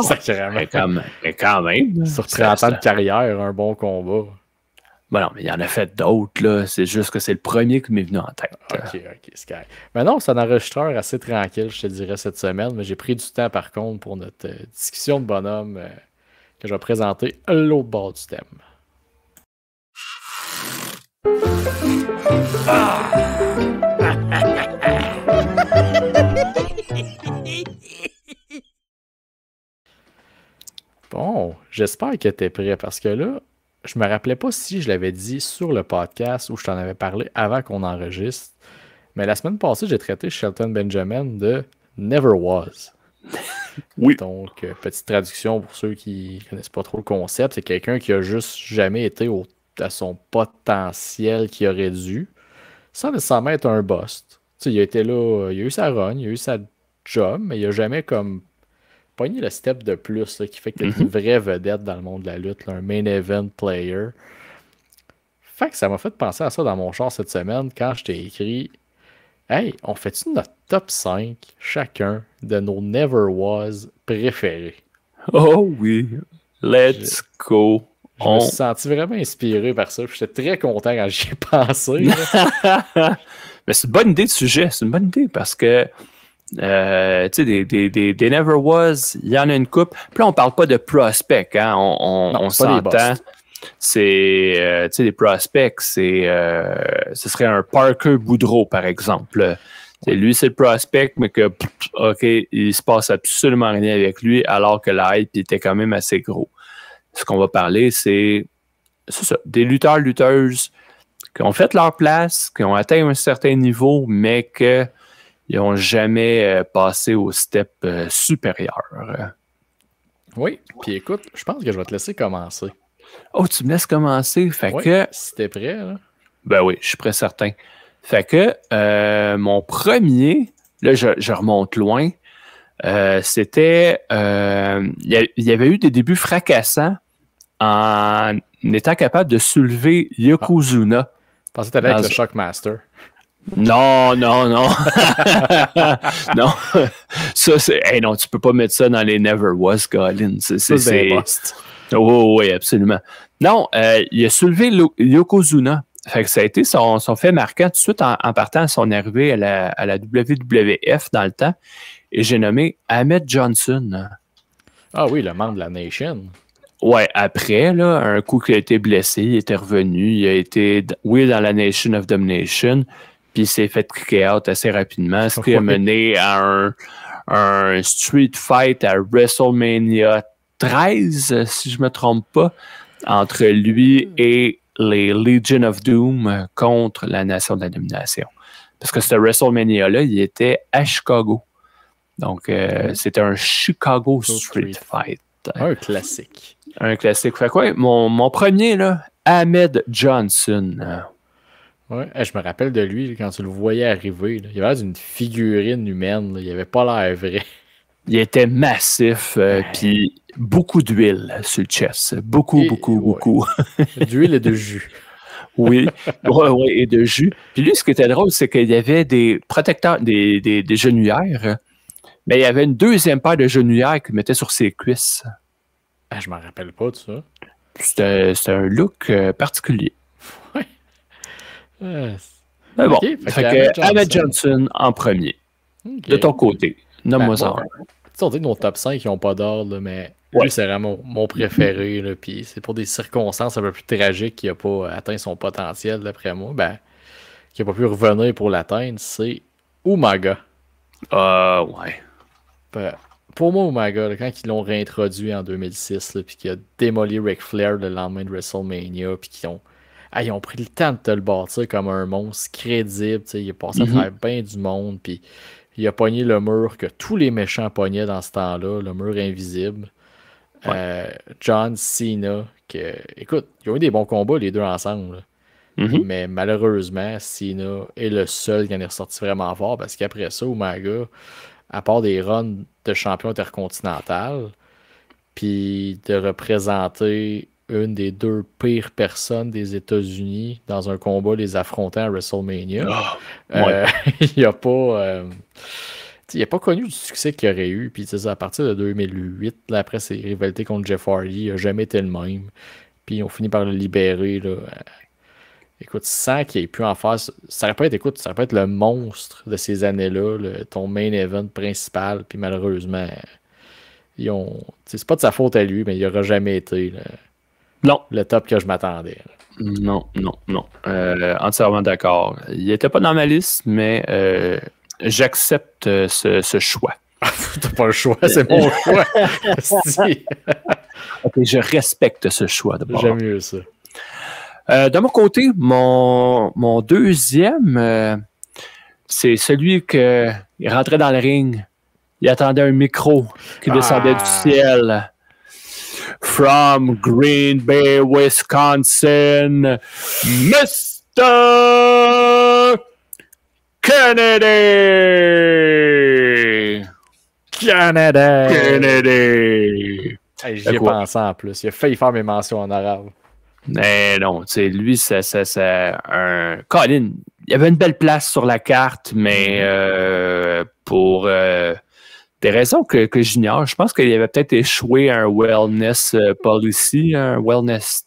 Sacrément. Mais quand même. Sur 30 ans de carrière, un bon combat. Ben non, mais il y en a fait d'autres, là. C'est juste que c'est le premier qui m'est venu en tête. OK, c'est correct. Mais non, c'est un enregistreur assez tranquille, je te dirais, cette semaine. Mais j'ai pris du temps, par contre, pour notre discussion de bonhomme que je vais présenter à l'autre bord du thème. Bon, j'espère que tu es prêt parce que là, je me rappelais pas si je l'avais dit sur le podcast ou je t'en avais parlé avant qu'on enregistre. Mais la semaine passée, j'ai traité Shelton Benjamin de Never Was. Oui. Donc, petite traduction pour ceux qui connaissent pas trop le concept, c'est quelqu'un qui a juste jamais été à son potentiel qu'il aurait dû, sans nécessairement être un bust. T'sais, il a été là, il a eu sa run, il a eu sa job, mais il a jamais comme pogné le step de plus là, qui fait que t'es une vraie vedette dans le monde de la lutte, là, un main event player. Fait que ça m'a fait penser à ça dans mon char cette semaine quand je t'ai écrit hey, on fait-tu notre top 5 chacun de nos Never Was préférés? Oh oui, let's go. Je me suis senti vraiment inspiré par ça. J'étais très content quand j'y ai pensé. Mais c'est une bonne idée de sujet. C'est une bonne idée parce que tu sais, des Never Was, il y en a une couple. Puis là, on parle pas de prospects. Hein? On s'entend. C'est, tu sais, les prospects, ce serait un Parker Boudreau, par exemple. Lui, c'est le prospect, mais que, OK, il se passe absolument rien avec lui, alors que la hype était quand même assez gros. Ce qu'on va parler, c'est ça, des lutteurs-lutteuses qui ont fait leur place, qui ont atteint un certain niveau, mais qu'ils n'ont jamais passé au step supérieur. Oui, puis écoute, je pense que je vais te laisser commencer. Oh, tu me laisses commencer? Fait que... Si t'es prêt, là. Ben oui, je suis prêt certain. Fait que mon premier, là, je remonte loin, c'était... il y avait eu des débuts fracassants en étant capable de soulever Yokozuna. Je pensais que t'allais avec le Shockmaster. Non. Non. Ça, c'est... Hey, non, tu peux pas mettre ça dans les Never Was, Colin. C'est oui, absolument. Non, il a soulevé Yokozuna. Fait que ça a été son fait marquant tout de suite en partant à son arrivée à la WWF dans le temps. Et j'ai nommé Ahmed Johnson. Ah oui, le membre de la Nation. Ouais, après, là, un coup qu'il a été blessé, il était revenu. Il a été, dans la Nation of Domination. Puis il s'est fait kicker out assez rapidement. Ce qui a mené à un street fight à WrestleMania 13, si je ne me trompe pas, entre lui et les Legion of Doom contre la Nation de la Domination. Parce que ce WrestleMania-là, il était à Chicago. Donc, c'était un Chicago Street Fight. Un classique. Un classique. Fait quoi, mon premier, là, Ahmed Johnson. Ouais, je me rappelle de lui quand tu le voyais arriver. Là. Il avait l'air d'une figurine humaine. Là. Il avait pas l'air vrai. Il était massif, puis beaucoup d'huile sur le chest. Beaucoup. D'huile et de jus. Oui, et de jus. Puis lui, ce qui était drôle, c'est qu'il y avait des protecteurs, des genouillères, mais il y avait une deuxième paire de genouillères qu'il mettait sur ses cuisses. Ah, je m'en rappelle pas de ça. C'était un look particulier. Ouais. Mais bon, okay, fait que Ahmed Johnson en premier. Okay. De ton côté, nomme-moi ça. On dit que nos top 5 ils n'ont pas d'ordre, mais lui, c'est vraiment mon préféré. Là, puis c'est pour des circonstances un peu plus tragiques qu'il n'a pas atteint son potentiel, d'après moi. Ben, qu'il n'a pas pu revenir pour l'atteindre, c'est Umaga. Ouais. Ben, pour moi, Umaga, là, quand ils l'ont réintroduit en 2006, puis qu'il a démoli Ric Flair le lendemain de WrestleMania, puis ils ont pris le temps de te le bâtir comme un monstre crédible. Il est passé à faire bien du monde, puis il a pogné le mur que tous les méchants pognaient dans ce temps-là, le mur invisible. Ouais. John Cena, écoute, ils ont eu des bons combats les deux ensemble. Mais malheureusement, Cena est le seul qui en est ressorti vraiment fort parce qu'après ça, Umaga, à part des runs de champion intercontinental, puis de représenter une des deux pires personnes des États-Unis dans un combat les affrontant à WrestleMania, il n'a pas... il n'a pas connu du succès qu'il aurait eu. Puis à partir de 2008, là, après ses rivalités contre Jeff Hardy, il n'a jamais été le même. Puis on finit par le libérer. Là. Écoute, sans qu'il ait pu en faire. Ça aurait pas être le monstre de ces années-là, ton main event principal. Puis malheureusement, c'est pas de sa faute à lui, mais il n'aura jamais été le top que je m'attendais. Non. Entièrement d'accord. Il n'était pas dans ma liste, mais j'accepte ce choix. T'as pas le choix, c'est mon choix. Ok, je respecte ce choix d'abord. J'aime mieux ça. De mon côté, mon deuxième, c'est celui qui rentrait dans le ring. Il attendait un micro qui descendait du ciel. From Green Bay, Wisconsin, Mr. Kennedy! Hey, j'y ai pensé en plus. Il a failli faire mes mentions en arabe. Mais non, tu sais, lui, c'est un... Colin, il y avait une belle place sur la carte, mais pour des raisons que j'ignore, je pense qu'il avait peut-être échoué à un wellness policy, un wellness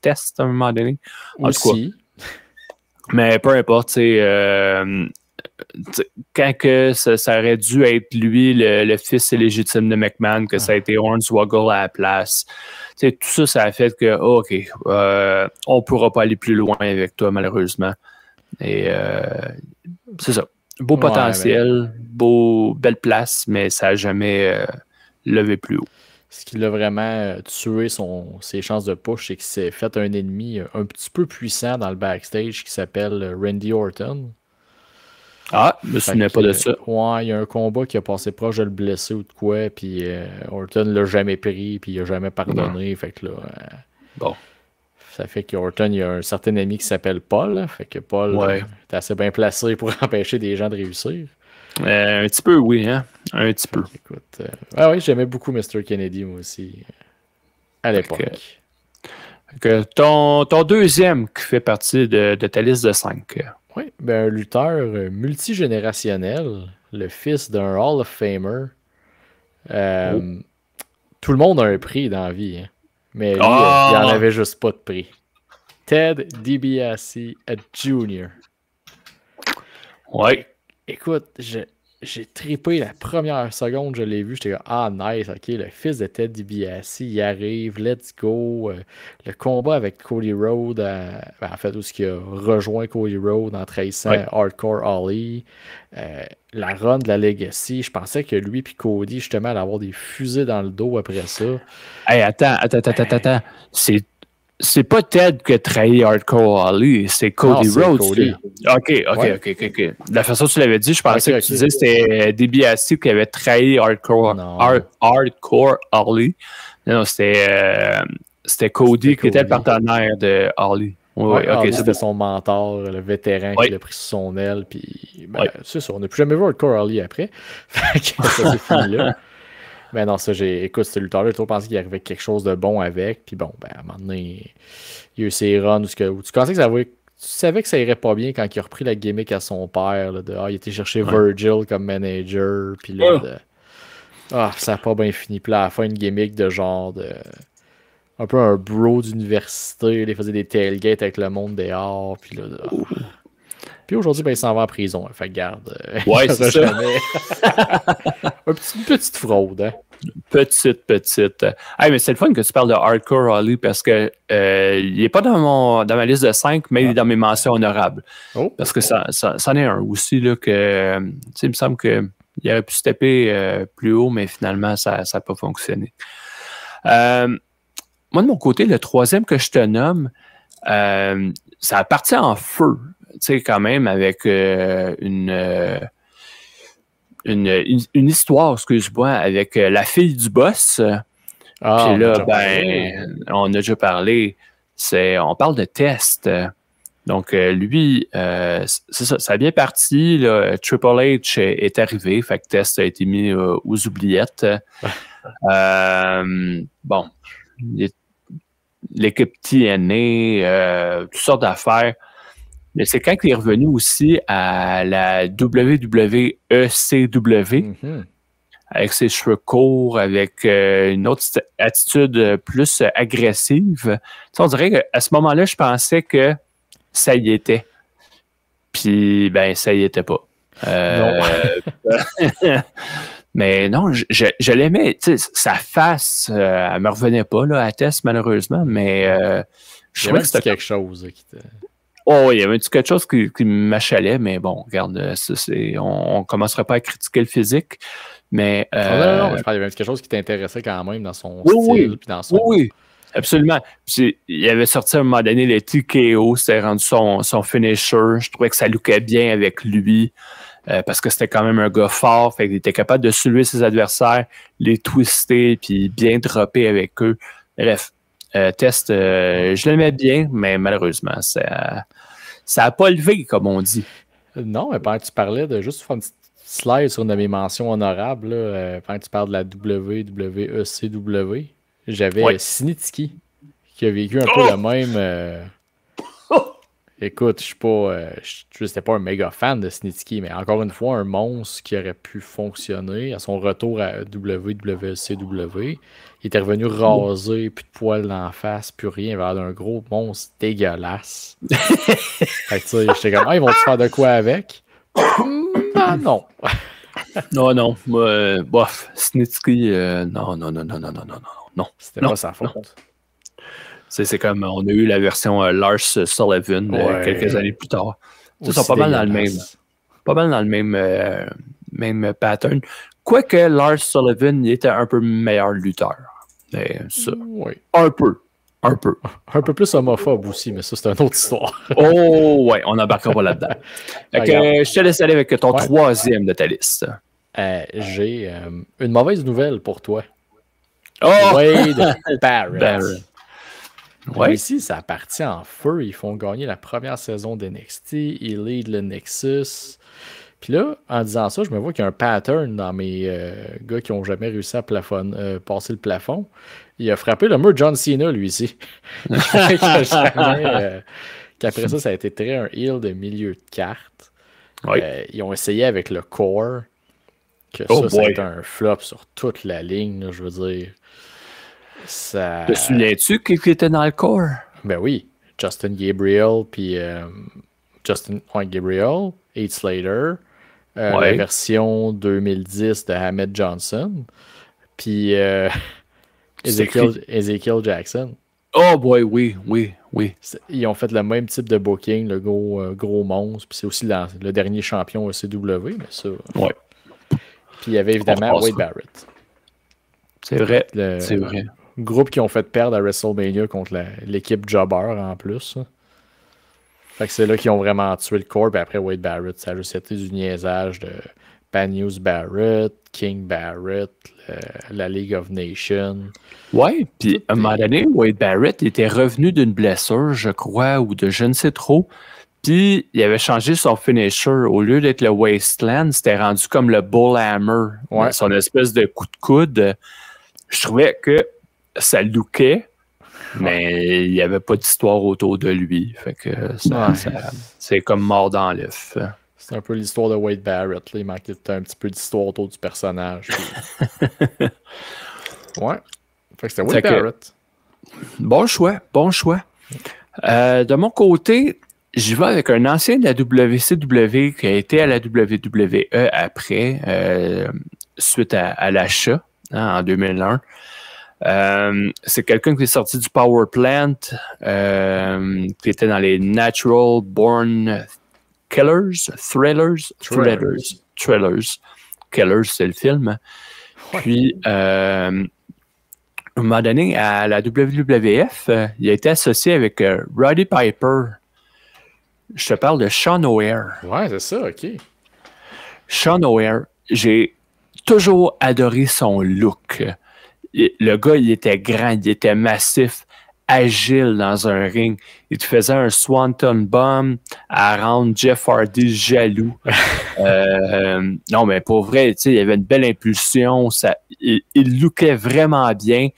test à un moment donné. En tout cas. Mais peu importe, tu sais, quand que ça aurait dû être lui, le fils illégitime de McMahon, que ça a été Hornswoggle à la place. Tu sais, tout ça, ça a fait que, OK, on ne pourra pas aller plus loin avec toi, malheureusement. Et c'est ça. Beau potentiel, belle place, mais ça n'a jamais levé plus haut. Ce qui l'a vraiment tué ses chances de push, c'est qu'il s'est fait un ennemi un petit peu puissant dans le backstage qui s'appelle Randy Orton. Ah, je me souvenais pas de ça. Ouais, il y a un combat qui a passé proche de le blesser ou de quoi, puis Orton l'a jamais pris, puis il a jamais pardonné. Fait que là, bon. Ça fait qu'Orton, il y a un certain ami qui s'appelle Paul. Fait que Paul est assez bien placé pour empêcher des gens de réussir. Un petit peu, oui, hein? Un petit peu. Écoute, oui, j'aimais beaucoup Mr. Kennedy, moi aussi, à l'époque. Ton deuxième qui fait partie de ta liste de 5. Oui, un lutteur multigénérationnel, le fils d'un Hall of Famer. Tout le monde a un prix dans la vie, hein. Mais lui, il n'en avait juste pas de prix. Ted DiBiase Jr. Ouais. Écoute, j'ai trippé la première seconde, je l'ai vu, j'étais comme, nice, ok, le fils de Ted DiBiase, il arrive, let's go. Le combat avec Cody Rhodes, en fait, où il a rejoint Cody Rhodes en trahissant Hardcore Holly. La run de la Legacy, je pensais que lui et Cody, justement, allaient avoir des fusées dans le dos après ça. Hey, attends. C'est pas Ted qui a trahi Hardcore Holly, c'est Cody Rhodes. Cody. OK. La façon dont tu l'avais dit, je pensais que tu disais que c'était DiBiase qui avait trahi Hardcore Holly. Non, c'était C'était Cody qui était le partenaire de Harley. Oui, okay, c'était son mentor, le vétéran qui l'a pris sous son aile. Puis, c'est ça, on n'a plus jamais vu Hardcore Harley après. Ça s'est fini là. Mais non, ça, écoute, c'était lutteur-là, j'ai toujours pensé qu'il arrivait quelque chose de bon avec. Puis bon, à un moment donné, il y a eu ses runs où tu pensais que tu savais que ça irait pas bien quand il a repris la gimmick à son père. Là, il était chercher Virgil comme manager. Puis là, ça n'a pas bien fini. Puis là, à la fin, une gimmick de genre un peu un bro d'université. Il faisait des tailgates avec le monde dehors. Puis là, puis aujourd'hui, il s'en va en prison. Fait que garde. Ouais, c'est ça. Une petite fraude, hein? Petite. Hey, mais c'est le fun que tu parles de Hardcore Holly parce que il n'est pas dans ma liste de 5, mais il est dans mes mentions honorables. Parce que ça en est un aussi là, que il me semble qu'il aurait pu se taper plus haut, mais finalement, ça n'a pas fonctionné. Moi, de mon côté, le troisième que je te nomme, ça a parti en feu. Tu sais, quand même, avec une histoire, excuse-moi, avec la fille du boss. Puis là, on a déjà parlé. On parle de Test. Donc, lui, c'est ça, ça a bien parti. Là, Triple H est arrivé. Fait que Test a été mis aux oubliettes. Bon, l'équipe TNA, toutes sortes d'affaires. Mais c'est quand il est revenu aussi à la WWECW, avec ses cheveux courts, avec une autre attitude plus agressive. Tu sais, on dirait qu'à ce moment-là, je pensais que ça y était. Puis, ça y était pas. Mais non, je l'aimais. Tu sais, sa face, elle me revenait pas là, à Tess, malheureusement, mais je trouvais que c'était quelque chose qui était... Oh, il y avait quelque chose qui m'achalait, mais bon, regarde, on ne commencera pas à critiquer le physique, mais... non, je pense qu'il y avait quelque chose qui t'intéressait quand même dans son style. Puis dans son... Oui, absolument. Puis, il avait sorti à un moment donné le TKO, c'était rendu son finisher. Je trouvais que ça lookait bien avec lui, parce que c'était quand même un gars fort, fait qu'il était capable de soulever ses adversaires, les twister, puis bien dropper avec eux. Bref. Test, je l'aimais bien, mais malheureusement, ça n'a pas levé, comme on dit. Non, mais pendant que tu parlais de juste faire une petite slide sur une de mes mentions honorables, là, pendant que tu parles de la WWECW, j'avais Snitsky, qui a vécu un peu le même... Écoute, je n'étais pas un méga fan de Snitsky, mais encore une fois, un monstre qui aurait pu fonctionner à son retour à WWECW. Il était revenu rasé, plus de poils d'en face, plus rien, il avait l'air d'un gros monstre dégueulasse. Fait que tu sais, j'étais comme, ils vont-tu faire de quoi avec? Non. Non. Bof, Snitsky, non. C'était pas sa faute. C'est comme, on a eu la version Lars Sullivan quelques années plus tard. Ils sont pas mal dans le même pattern. Quoique Lars Sullivan, il était un peu meilleur lutteur. Mais ça, un peu. Un peu plus homophobe aussi, mais ça, c'est une autre histoire. Oh, ouais, on n'embarquera pas là-dedans. Je te laisse aller avec ton troisième de ta liste. J'ai une mauvaise nouvelle pour toi. Wade Barrett. Ici, ça a parti en feu. Ils font gagner la première saison d'NXT. Ils lead le Nexus. Puis là, en disant ça, je me vois qu'il y a un pattern dans mes gars qui n'ont jamais réussi à passer le plafond. Il a frappé le mur John Cena, lui, ici. Qu'après ça a été très un heel de milieu de carte. Ils ont essayé avec le core. Ça a été un flop sur toute la ligne, là, je veux dire. Ça... Te souviens-tu qui était dans le core? Ben oui. Justin Gabriel, puis Gabriel, Heath Slater, la version 2010 de Ahmed Johnson, puis Ezekiel Jackson. Oh boy, oui. Ils ont fait le même type de booking, le gros monstre, puis c'est aussi le dernier champion ECW, mais ça... Ouais. Puis il y avait évidemment Wade Barrett. C'est vrai, c'est vrai. Groupe qui ont fait perdre à WrestleMania contre l'équipe Jobber en plus. Fait que c'est là qu'ils ont vraiment tué le corps. Puis après Wade Barrett, ça a juste été du niaisage de Banyus Barrett, King Barrett, la League of Nations. Ouais, puis à un moment donné, Wade Barrett était revenu d'une blessure, je crois, ou de je ne sais trop. Puis il avait changé son finisher. Au lieu d'être le Wasteland, c'était rendu comme le Bullhammer. Ouais. Son espèce de coup de coude. Je trouvais que ça lookait, mais il n'y avait pas d'histoire autour de lui. Fait que c'est comme mort dans l'œuf. C'est un peu l'histoire de Wade Barrett. Là. Il manquait un petit peu d'histoire autour du personnage. Ouais. Fait que c'était Wade Barrett. Bon choix. De mon côté, j'y vais avec un ancien de la WCW qui a été à la WWE après, suite à l'achat en 2001. C'est quelqu'un qui est sorti du Power Plant, qui était dans les Natural Born Thrillers. Killers, c'est le film. Ouais. Puis, à un moment donné, à la WWF, il a été associé avec Roddy Piper. Je te parle de Sean O'Haire. Ouais, c'est ça, OK. Sean O'Haire, j'ai toujours adoré son look. Le gars, il était grand, il était massif, agile dans un ring. Il te faisait un Swanton Bomb à rendre Jeff Hardy jaloux. Non, mais pour vrai, il avait une belle impulsion. Il lookait vraiment bien.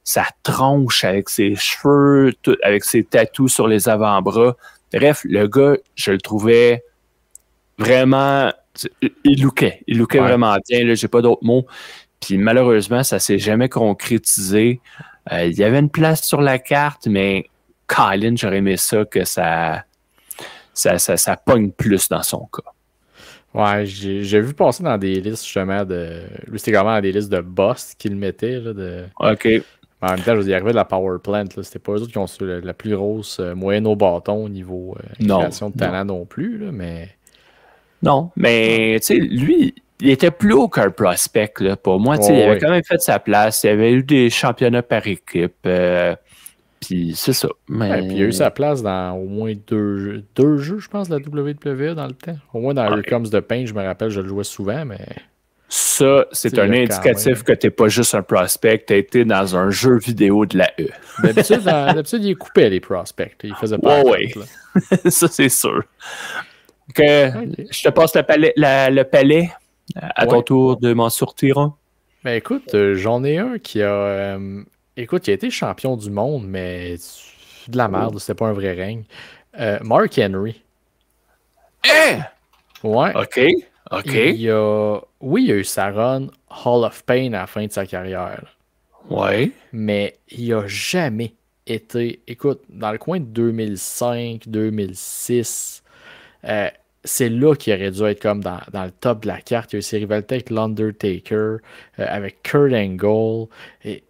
Sa tronche avec ses cheveux, avec ses tatous sur les avant-bras. Bref, le gars, je le trouvais vraiment... Il lookait vraiment bien. J'ai pas d'autres mots. Puis malheureusement, ça s'est jamais concrétisé. Il y avait une place sur la carte, mais Colin, j'aurais aimé ça que ça pogne plus dans son cas. Ouais, j'ai vu passer dans des listes justement de... Lui, c'était vraiment dans des listes de boss qu'il mettait. Là, OK. En même temps, je veux dire, il arrivait de la Power Plant. Là. C'était pas eux autres qui ont la plus grosse moyenne au bâton au niveau création de talent non plus. Là, mais... Non, mais tu sais, lui, il était plus haut qu'un prospect. Là, pour moi, il avait quand même fait sa place. Il avait eu des championnats par équipe. Puis c'est ça. Mais... puis il a eu sa place dans au moins deux jeux, je pense, de la WWE dans le temps. Au moins dans Here Comes the Pain, je me rappelle, je le jouais souvent, mais... Ça, c'est un indicatif que tu n'es pas juste un prospect, tu as été dans un jeu vidéo de la E. D'habitude, il coupait les prospects. Il faisait pas ça, c'est sûr. Je te passe le palais à ton tour de m'en sortir. Ben écoute, j'en ai un qui a... Écoute, il a été champion du monde, mais de la merde, c'était pas un vrai règne. Mark Henry. Ouais. OK. Il a eu sa run Hall of Pain à la fin de sa carrière. Ouais. Mais il a jamais été... Écoute, dans le coin de 2005, 2006, c'est là qu'il aurait dû être comme dans le top de la carte. Il a eu ses rivalités avec l'Undertaker, avec Kurt Angle, mais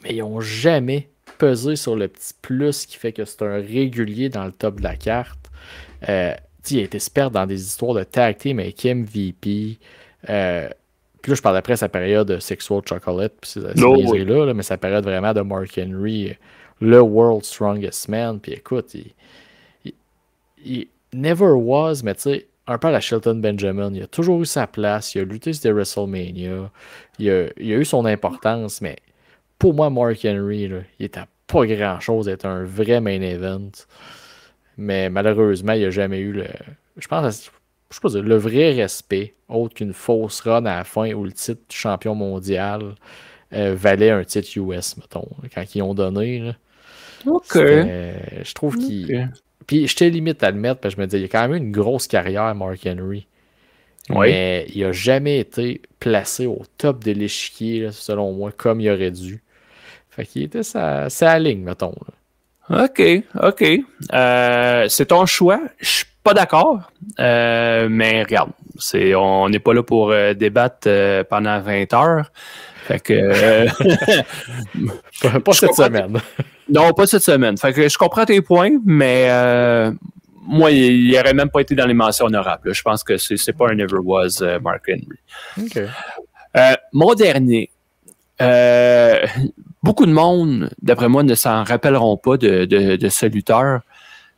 ils n'ont jamais pesé sur le petit plus qui fait que c'est un régulier dans le top de la carte. Il a été se perdre dans des histoires de tag team avec MVP. Puis là, je parle après sa période de Sexual Chocolate, puis ces niaiseries-là, mais sa période vraiment de Mark Henry, le World's Strongest Man. Puis écoute, il never was, mais tu sais, un peu à la Shelton Benjamin, il a toujours eu sa place, il a lutté sur des WrestleMania, il a eu son importance, mais pour moi, Mark Henry, là, il était pas grand-chose d'être un vrai main event. Mais malheureusement, il n'a jamais eu le vrai respect, autre qu'une fausse run à la fin où le titre champion mondial valait un titre US, mettons, quand ils ont donné. Là. OK. Je trouve qu'il... Puis j'étais limite à le mettre, parce que je me disais, il a quand même eu une grosse carrière, Mark Henry. Mais il n'a jamais été placé au top de l'échiquier, là, selon moi, comme il aurait dû. Fait qu'il était sa ligne, mettons. Là. OK. C'est ton choix. Je suis pas d'accord. Mais regarde, on n'est pas là pour débattre pendant 20 heures. Fait que... pas cette semaine. Non, pas cette semaine. Fait que je comprends tes points, mais moi, il n'aurait même pas été dans les mentions honorables. Là. Je pense que c'est pas un Never Was Mark Henry. OK. Mon dernier. Beaucoup de monde, d'après moi, ne s'en rappelleront pas de ce lutteur.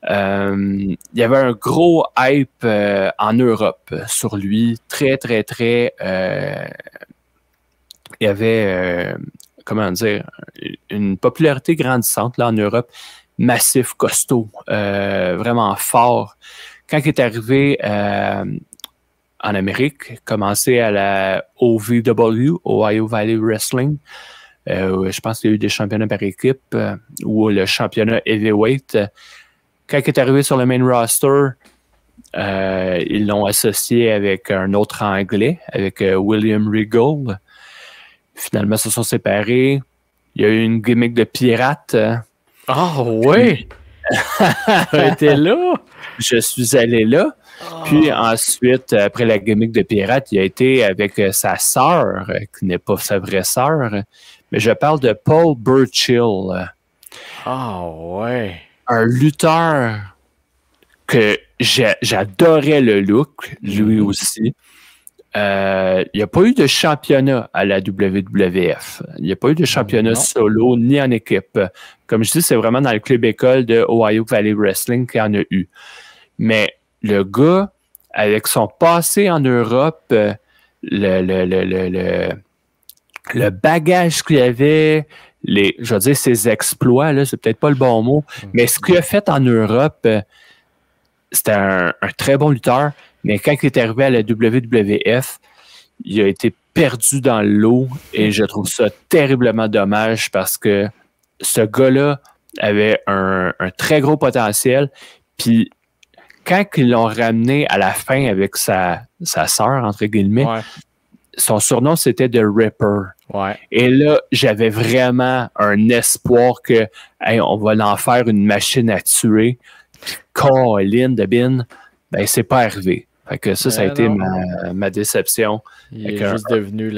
Il y avait un gros hype en Europe sur lui, très, très, très... il y avait, comment dire, une popularité grandissante là, en Europe, massif, costaud, vraiment fort. Quand il est arrivé en Amérique, commencé à la OVW, Ohio Valley Wrestling, je pense qu'il y a eu des championnats par équipe ou le championnat heavyweight. Quand il est arrivé sur le main roster, ils l'ont associé avec un autre Anglais, avec William Regal. Finalement, ils se sont séparés. Il y a eu une gimmick de pirate. Ah oui! Tu été là? Je suis allé là. Puis ensuite, après la gimmick de pirate, il a été avec sa sœur, qui n'est pas sa vraie sœur. Mais je parle de Paul Burchill. Ah ouais! Un lutteur que j'adorais le look, lui aussi. Il n'y a pas eu de championnat à la WWF. Il n'y a pas eu de championnat solo ni en équipe. Comme je dis, c'est vraiment dans le club école de Ohio Valley Wrestling qu'il y en a eu. Mais le gars, avec son passé en Europe, le bagage qu'il avait, je veux dire, ses exploits, là, c'est peut-être pas le bon mot, mais ce qu'il a fait en Europe, c'était un très bon lutteur. Mais quand il est arrivé à la WWF, il a été perdu dans l'eau et je trouve ça terriblement dommage parce que ce gars-là avait un très gros potentiel. Puis quand ils l'ont ramené à la fin avec sa sœur, entre guillemets, son surnom c'était The Ripper. Ouais. Et là, j'avais vraiment un espoir que on va en faire une machine à tuer. Puis Colin de Bin, ben c'est pas arrivé. Fait que ça a été ma déception. Il est juste devenu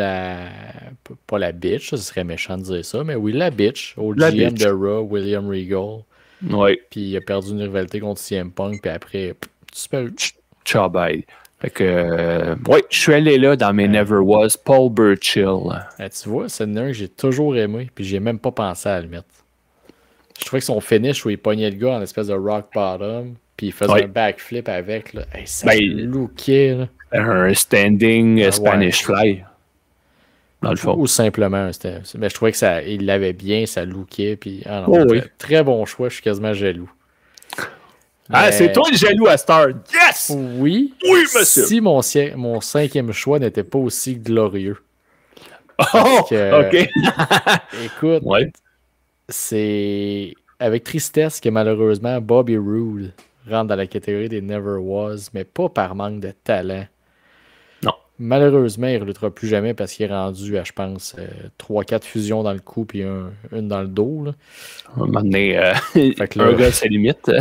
pas la bitch, ce serait méchant de dire ça, mais oui, la bitch, au GM de Raw, William Regal. Oui. Puis il a perdu une rivalité contre CM Punk, puis après, disparu. Ciao, bye. Fait que, je suis allé là dans mes Never Was, Paul Burchill. Tu vois, c'est un que j'ai toujours aimé, puis j'ai même pas pensé à le mettre. Je trouvais que son finish où il pognait le gars en espèce de rock bottom, puis il faisait un backflip avec, là. Hey, ça lookait, là. Un standing Spanish fly, dans le fond. Ou simplement, mais je trouvais que il l'avait bien, ça lookait, puis très bon choix, je suis quasiment jaloux. Ah, c'est toi le jaloux à Star. Yes! Oui. Oui, monsieur. Si mon 5e choix n'était pas aussi glorieux. OK. Écoute, c'est avec tristesse que malheureusement Bobby Roode rentre dans la catégorie des Never Was, mais pas par manque de talent. Non. Malheureusement, il ne reluttera plus jamais parce qu'il est rendu à, je pense, 3-4 fusions dans le cou puis une dans le dos. Là. À un moment donné, un gars, c'est limite.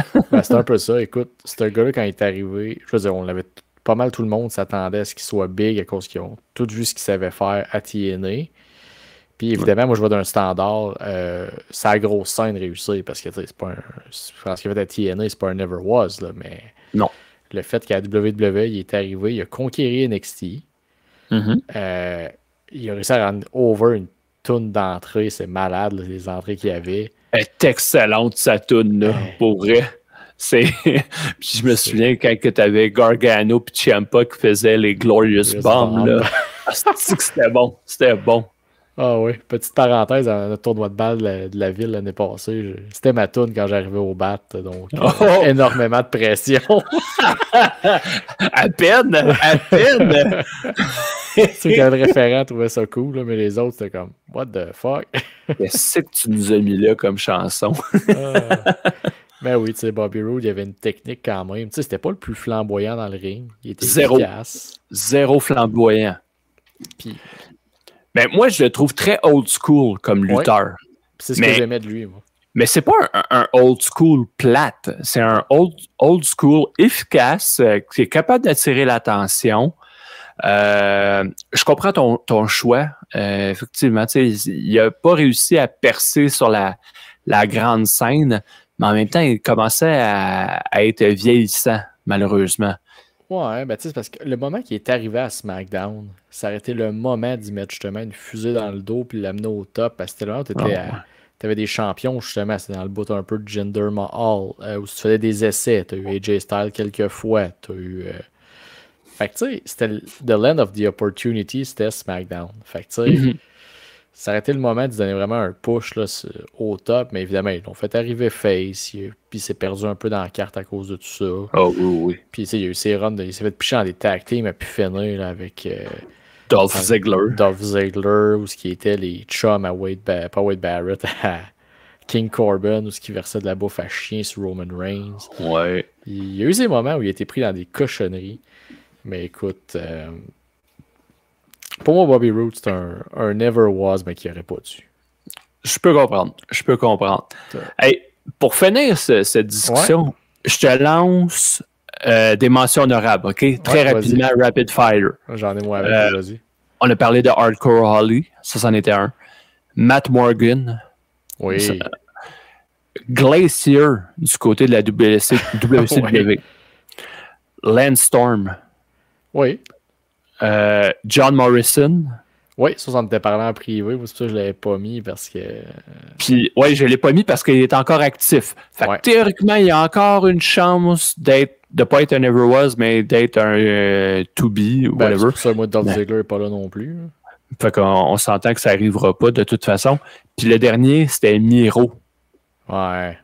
C'est un peu ça. Écoute, c'est un gars-là, quand il est arrivé, je veux dire, on l'avait pas mal, tout le monde s'attendait à ce qu'il soit big à cause qu'ils ont tout vu ce qu'il savait faire à TNA. Puis évidemment, moi je vois d'un standard sa grosse scène réussie parce que c'est pas ce qu'il fait à TNA, c'est pas un Never Was, là, mais non. Le fait qu'à WWE, il est arrivé, il a conquéri NXT. Il a réussi à rendre over une toune d'entrée, c'est malade, là, les entrées qu'il y avait. Elle est excellente, sa toune, là, pour vrai. Puis je me souviens quand tu avais Gargano et Ciampa qui faisaient les Glorious Bombs, là. C'était bon, c'était bon. Ah oui, petite parenthèse, dans le tournoi de balle de la ville l'année passée, c'était ma toune quand j'arrivais au bat, donc énormément de pression. À peine! C'est quand le référent trouvait ça cool, là, mais les autres, c'était comme « What the fuck? » Qu'est-ce que tu nous as mis là comme chanson? Mais oui, tu sais, Bobby Roode, il avait une technique quand même. Tu sais, c'était pas le plus flamboyant dans le ring. Il était efficace. Zéro flamboyant. Puis... Ben, moi, je le trouve très old school comme lutteur. C'est ce que j'aimais de lui, moi. Mais c'est pas un old school plate. C'est un old school efficace qui est capable d'attirer l'attention. Je comprends ton choix. Effectivement, il n'a pas réussi à percer sur la grande scène, mais en même temps, il commençait à être vieillissant, malheureusement. Ouais, ben tu sais, parce que le moment qu'il est arrivé à SmackDown, ça aurait été le moment d'y mettre justement une fusée dans le dos puis l'amener au top, parce que c'était là, t'étais avais des champions, justement, c'est dans le bout un peu de Jinder Mahal, où tu faisais des essais. Tu as eu AJ Styles quelques fois. Tu as eu. Fait que, tu sais, c'était The Land of the Opportunity, c'était SmackDown. Fait que, tu sais, ça aurait été le moment de se donner vraiment un push là, au top, mais évidemment, ils l'ont fait arriver face, puis il s'est perdu un peu dans la carte à cause de tout ça. Oh, oui. Puis, tu sais, il y a eu ses runs, il s'est fait picher dans des tag teams à pu finir là, avec Dolph Ziggler, ou ce qui était les chums à pas Wade Barrett, à King Corbin, ou ce qui versait de la bouffe à chien sur Roman Reigns. Ouais. Il y a eu ces moments où il a été pris dans des cochonneries. Mais écoute, pour moi, Bobby Roode, c'est un never was, mais qui n'aurait pas dû. Je peux comprendre. Hey, pour finir cette discussion, je te lance des mentions honorables, OK? Très rapidement, Rapid Fire. J'en ai moi avec, vas-y. On a parlé de Hardcore Holly, ça c'en était un. Matt Morgan. Oui. Glacier, du côté de la WCW. Lance Storm. Oui. John Morrison. Oui, ça, on en était parlé en privé. C'est pour ça que je ne l'avais pas mis parce que. Puis, ouais, je ne l'ai pas mis parce qu'il est encore actif. Fait que théoriquement, il y a encore une chance de ne pas être un Ever Was, mais d'être un To Be ou whatever. C'est pour ça, moi, Dolph Ziggler n'est pas là non plus. Fait qu'on s'entend que ça n'arrivera pas de toute façon. Puis le dernier, c'était Miro. Ouais.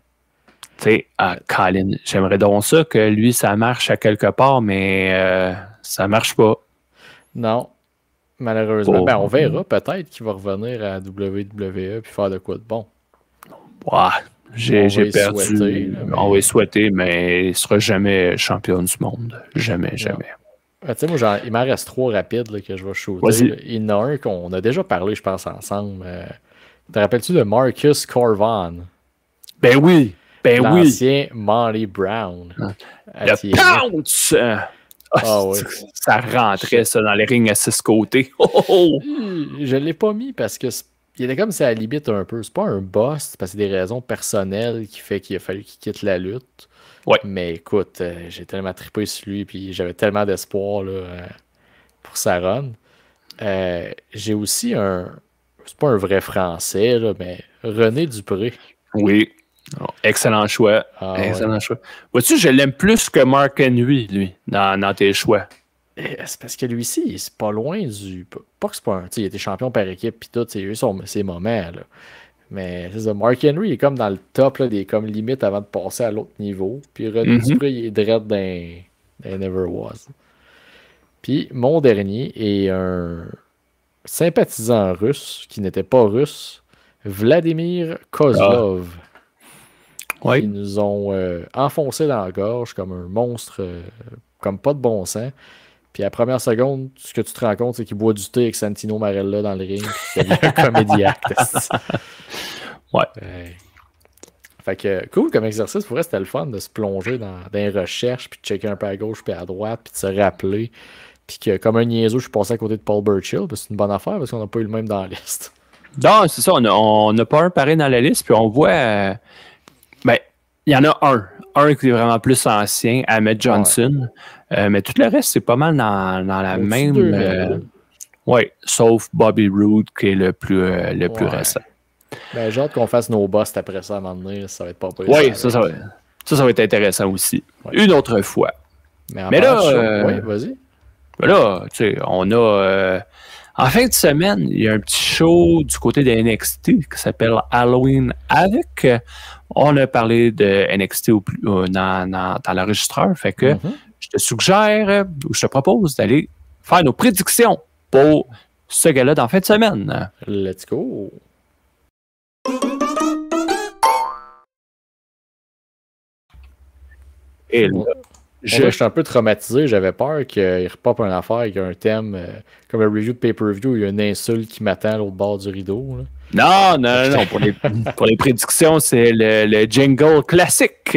Tu sais, Colin, j'aimerais donc ça que lui, ça marche à quelque part, mais ça marche pas. Non, malheureusement. On verra peut-être qu'il va revenir à WWE puis faire de quoi de bon. Ouais, j'ai perdu. On va y souhaiter, mais il ne sera jamais champion du monde. Jamais. Tu sais, moi, il m'en reste 3 rapides là, que je vais shooter. Là. Il y en a un qu'on a déjà parlé, je pense, ensemble. Te rappelles-tu de Marcus Corvan? Ben oui! L'ancien Monty Brown. Le Pounce! Ça rentrait ça dans les rings à 6 côtés. Je ne l'ai pas mis parce que il était comme ça à la limite un peu. C'est pas un boss, c'est parce que c'est des raisons personnelles qui fait qu'il a fallu qu'il quitte la lutte. Ouais. Mais écoute, j'ai tellement trippé sur lui puis j'avais tellement d'espoir là, pour sa run. J'ai aussi c'est pas un vrai français, là, mais René Dupré. Oui. Oh, excellent choix. Choix. Vois-tu, je l'aime plus que Mark Henry, lui, dans tes choix. C'est parce que lui-ci, c'est pas loin du. Pas que c'est pas un. Il a été champion par équipe, puis tout, il a eu ses moments. Là. Mais c'est ça, Mark Henry il est comme dans le top là, des comme limites avant de passer à l'autre niveau. Puis René Dupré, il est dread dans Never Was. Puis mon dernier est un sympathisant russe qui n'était pas russe, Vladimir Kozlov. Oui. Ils nous ont enfoncé dans la gorge comme un monstre, comme pas de bon sens. Puis à la première seconde, ce que tu te rends compte, c'est qu'il boit du thé avec Santino Marella dans le ring, puis qu'il devient un comédiaque. Ouais. Fait que cool comme exercice. Pour vrai, c'était le fun de se plonger dans des recherches, puis de checker un peu à gauche, puis à droite, puis de se rappeler. Puis que comme un niaiseux, je suis passé à côté de Paul Burchill, parce que c'est une bonne affaire, parce qu'on n'a pas eu le même dans la liste. Non, c'est ça. On n'a pas un pareil dans la liste, puis on voit. Il y en a un qui est vraiment plus ancien, Ahmed Johnson. Ouais. Mais tout le reste, c'est pas mal dans la même. Oui, sauf Bobby Roode qui est le plus récent. Ben, j'ai hâte qu'on fasse nos busts après ça à un moment donné. Ça va être pas possible. Oui, ça va être intéressant aussi. Ouais. Une autre fois. Mais là. Oui, vas-y. Là, tu sais, on a. En fin de semaine, il y a un petit show du côté de NXT qui s'appelle Halloween Havoc. On a parlé de NXT dans l'enregistreur. Fait que je te suggère, ou je te propose d'aller faire nos prédictions pour ce gars-là dans la fin de semaine. Let's go! Et là, je suis un peu traumatisé. J'avais peur qu'il repop une affaire avec un thème comme un review de pay-per-view où il y a une insulte qui m'attend à l'autre bord du rideau. Là. Non. Pour les prédictions, c'est le jingle classique.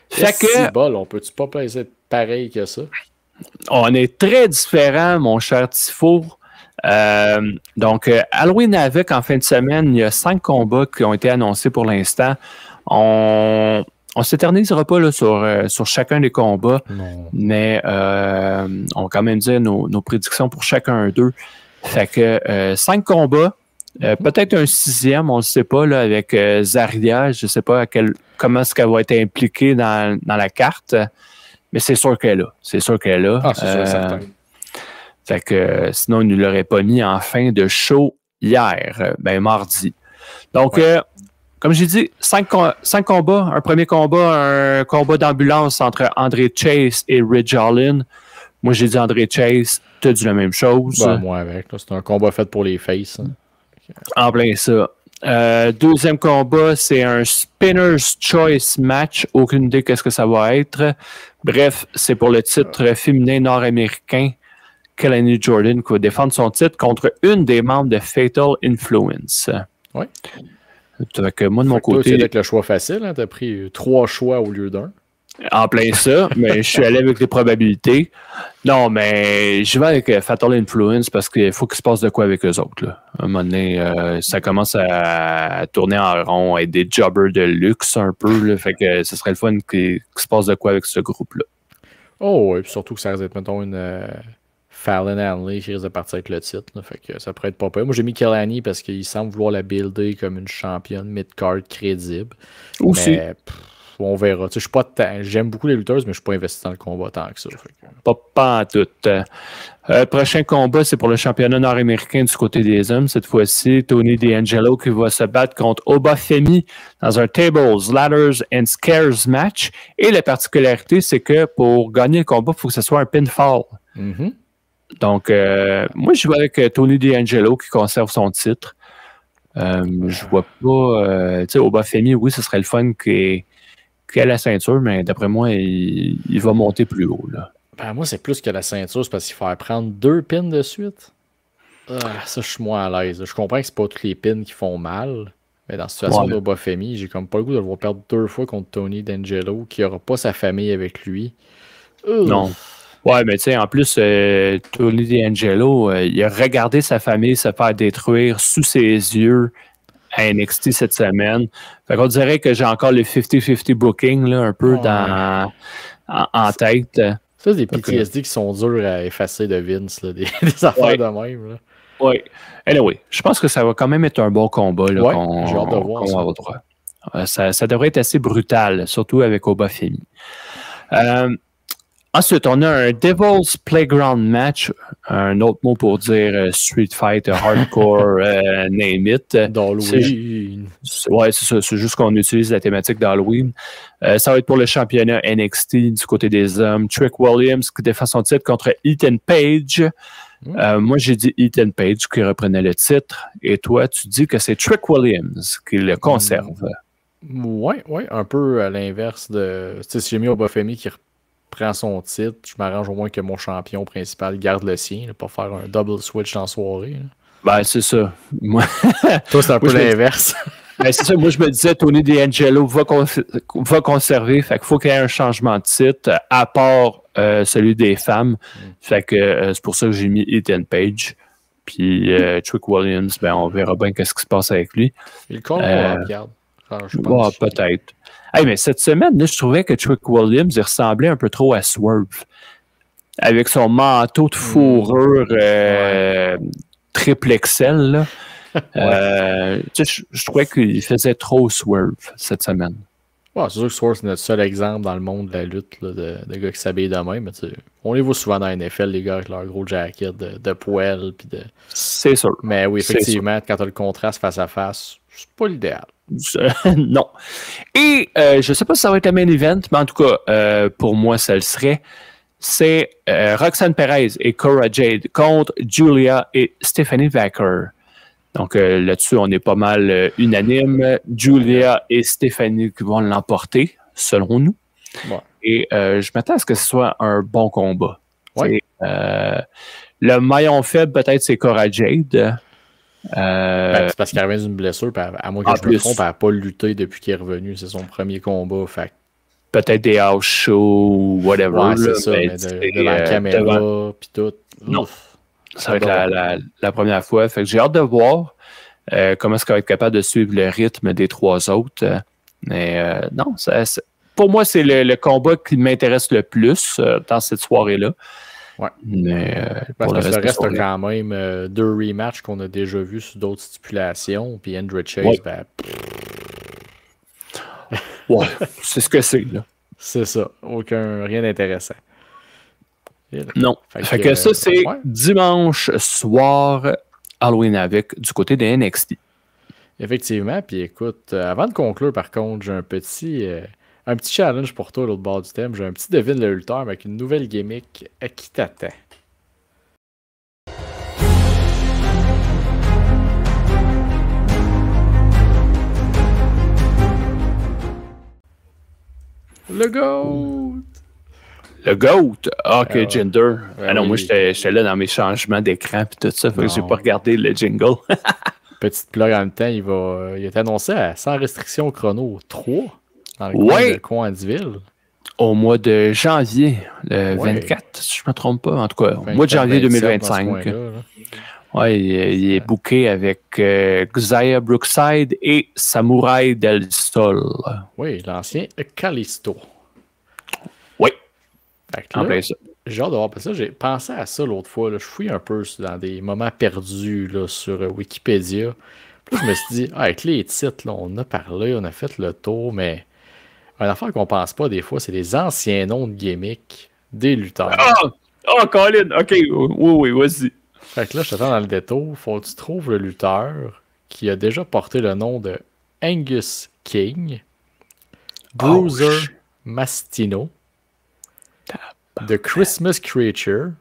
Fait que. Bol, on peut-tu pas placer pareil que ça? On est très différents, mon cher Tifo. Donc, Halloween Havoc en fin de semaine, il y a 5 combats qui ont été annoncés pour l'instant. On s'éternisera pas là, sur chacun des combats, mais on va quand même dire nos prédictions pour chacun d'eux. Fait que 5 combats, Peut-être un 6e, on ne sait pas, là, avec Zarya. Je ne sais pas comment est-ce qu'elle va être impliquée dans la carte, mais c'est sûr qu'elle est là. C'est sûr qu'elle est là. Ah, c'est sûr, certain. Fait que sinon, il ne l'aurait pas mis en fin de show hier, mardi. Donc, comme j'ai dit, 5 combats. Un premier combat, un combat d'ambulance entre André Chase et Ridge Holland. Moi, j'ai dit André Chase, tu as dit la même chose. Moi avec. C'est un combat fait pour les faces. Hein. En plein ça. Deuxième combat, c'est un Spinner's Choice match. Aucune idée qu'est-ce que ça va être. Bref, c'est pour le titre féminin nord-américain. Kelani Jordan qui va défendre son titre contre une des membres de Fatal Influence. Oui. Donc, moi, de mon côté. Tu avec le choix facile, hein? Tu as pris 3 choix au lieu d'1. En plein ça, mais je suis allé avec les probabilités. Non, mais je vais avec Fatal Influence parce qu'il faut qu'il se passe de quoi avec eux autres. Là. À un moment donné, ça commence à tourner en rond, à être des jobbers de luxe un peu. Là, fait que ce serait le fun qu'il se passe de quoi avec ce groupe-là. Oh, oui, puis surtout que ça risque d'être, mettons, une Fallon Henley qui risque de partir avec le titre. Là, fait que ça pourrait être pas pire. Moi, j'ai mis Kelani parce qu'il semble vouloir la builder comme une championne mid-card crédible. Aussi. Mais, on verra. Je suis pas j'aime beaucoup les lutteuses, mais je suis pas investi dans le combat tant que ça. Pas en tout. Prochain combat, c'est pour le championnat nord-américain du côté des hommes. Cette fois-ci, Tony D'Angelo qui va se battre contre Obafemi dans un Tables, Ladders and Scares match. Et la particularité, c'est que pour gagner le combat, il faut que ce soit un pinfall. Mm-hmm. Donc, moi, je vais avec Tony D'Angelo qui conserve son titre. Je vois pas... tu sais, Obafemi, oui, ce serait le fun qu'il ait la ceinture, mais d'après moi, il va monter plus haut. Là. Ben, moi, c'est plus que la ceinture, c'est parce qu'il faut prendre 2 pins de suite. Ça, je suis moins à l'aise. Je comprends que c'est pas tous les pins qui font mal, mais dans la situation d'Obafemi, j'ai comme pas le goût de le voir perdre 2 fois contre Tony D'Angelo, qui aura pas sa famille avec lui. Non. Ouais, mais tu sais, en plus, Tony D'Angelo, il a regardé sa famille se faire détruire sous ses yeux à NXT cette semaine. Fait qu'on dirait que j'ai encore le 50-50 booking là, un peu en tête. Ça, c'est des PTSD qui sont durs à effacer de Vince, là, des affaires de même. Là. Oui. Anyway, je pense que ça va quand même être un bon combat. Là, j'ai hâte de voir ça. Va droit. Ça devrait être assez brutal, surtout avec Obafemi. Ensuite, on a un Devil's Playground match, un autre mot pour dire Street Fighter, Hardcore, name it. D'Halloween. Ouais, c'est ça. C'est juste qu'on utilise la thématique d'Halloween. Ça va être pour le championnat NXT du côté des hommes. Trick Williams qui défend son titre contre Ethan Page. Moi, j'ai dit Ethan Page qui reprenait le titre. Et toi, tu dis que c'est Trick Williams qui le conserve. Oui, un peu à l'inverse de... Tu sais, si j'ai mis Obafemi qui prend son titre, je m'arrange au moins que mon champion principal garde le sien, pour faire un double switch en soirée. Là. Ben, c'est ça. Moi... Toi, c'est un peu l'inverse. Ben, c'est ça. Moi, je me disais, Tony D'Angelo va conserver. Fait qu'il faut qu'il y ait un changement de titre, à part celui des femmes. Fait que c'est pour ça que j'ai mis Ethan Page. Puis Trick Williams, ben, on verra bien qu'est-ce qui se passe avec lui. Il regarde. Peut-être. Hey, mais cette semaine, là, je trouvais que Trick Williams il ressemblait un peu trop à Swerve. Avec son manteau de fourrure triple XL. Là. Je trouvais qu'il faisait trop Swerve cette semaine. Ouais, c'est sûr que Swerve, c'est notre seul exemple dans le monde de la lutte là, de gars qui s'habillent de même. Mais on les voit souvent dans la NFL, les gars avec leur gros jacket de poêle. C'est sûr. Mais oui, effectivement, quand tu as le contraste face à face, c'est pas l'idéal. Non. Et je sais pas si ça va être un main event, mais en tout cas, pour moi, ça le serait. C'est Roxanne Perez et Cora Jade contre Julia et Stephanie Vacker. Donc là-dessus, on est pas mal unanime. Julia et Stephanie qui vont l'emporter, selon nous. Ouais. Et je m'attends à ce que ce soit un bon combat. Ouais. Le maillon faible, peut-être, c'est Cora Jade. C'est parce qu'il revient d'une blessure, à moins que je me trompe, elle n'a pas lutté depuis qu'il est revenu. C'est son premier combat. Fait. Peut-être des house shows ou whatever. Ouais, c'est ça, mais devant la caméra, puis tout. Non. Ça va être la première fois. Fait que j'ai hâte de voir comment est-ce qu'elle va être capable de suivre le rythme des 3 autres. Mais non, pour moi, c'est le combat qui m'intéresse le plus dans cette soirée-là. Ouais. Mais Parce pour que le reste, c'est t'as quand même 2 rematchs qu'on a déjà vus sur d'autres stipulations. Puis Andrew Chase, ouais. ben. Ouais, c'est ce que c'est, là. C'est ça. Rien d'intéressant. Non. Fait que ça, c'est dimanche soir, Halloween avec du côté de NXT. Effectivement. Puis écoute, avant de conclure, par contre, j'ai un petit challenge pour toi, l'autre bord du thème. J'ai un petit devine le lutteur avec une nouvelle gimmick qui t'attend. Le GOAT! Le GOAT! OK, Gender. Non, oui. moi, j'étais là dans mes changements d'écran et tout ça, fait que j'ai pas regardé le jingle. Petite plug en même temps, il est annoncé à sans restriction chrono 3 dans le coin de Coansville. Au mois de janvier, le 24, si je ne me trompe pas. En tout cas, au mois de janvier 2025. Ouais, il est booké avec Xia Brookside et Samurai Del Sol. Oui, l'ancien Kalisto. Oui. En plein ça. J'ai hâte de voir ça. J'ai pensé à ça l'autre fois. Là. Je fouille un peu dans des moments perdus là, sur Wikipédia. Puis je me suis dit, avec les titres, là, on a parlé, on a fait le tour, mais une affaire qu'on pense pas des fois, c'est les anciens noms de gimmicks des lutteurs. Colin! OK, oui, vas-y. Fait que là, je t'attends dans le détour. Faut que tu trouves le lutteur qui a déjà porté le nom de Angus King, Bruiser Mastino, The Christmas Creature,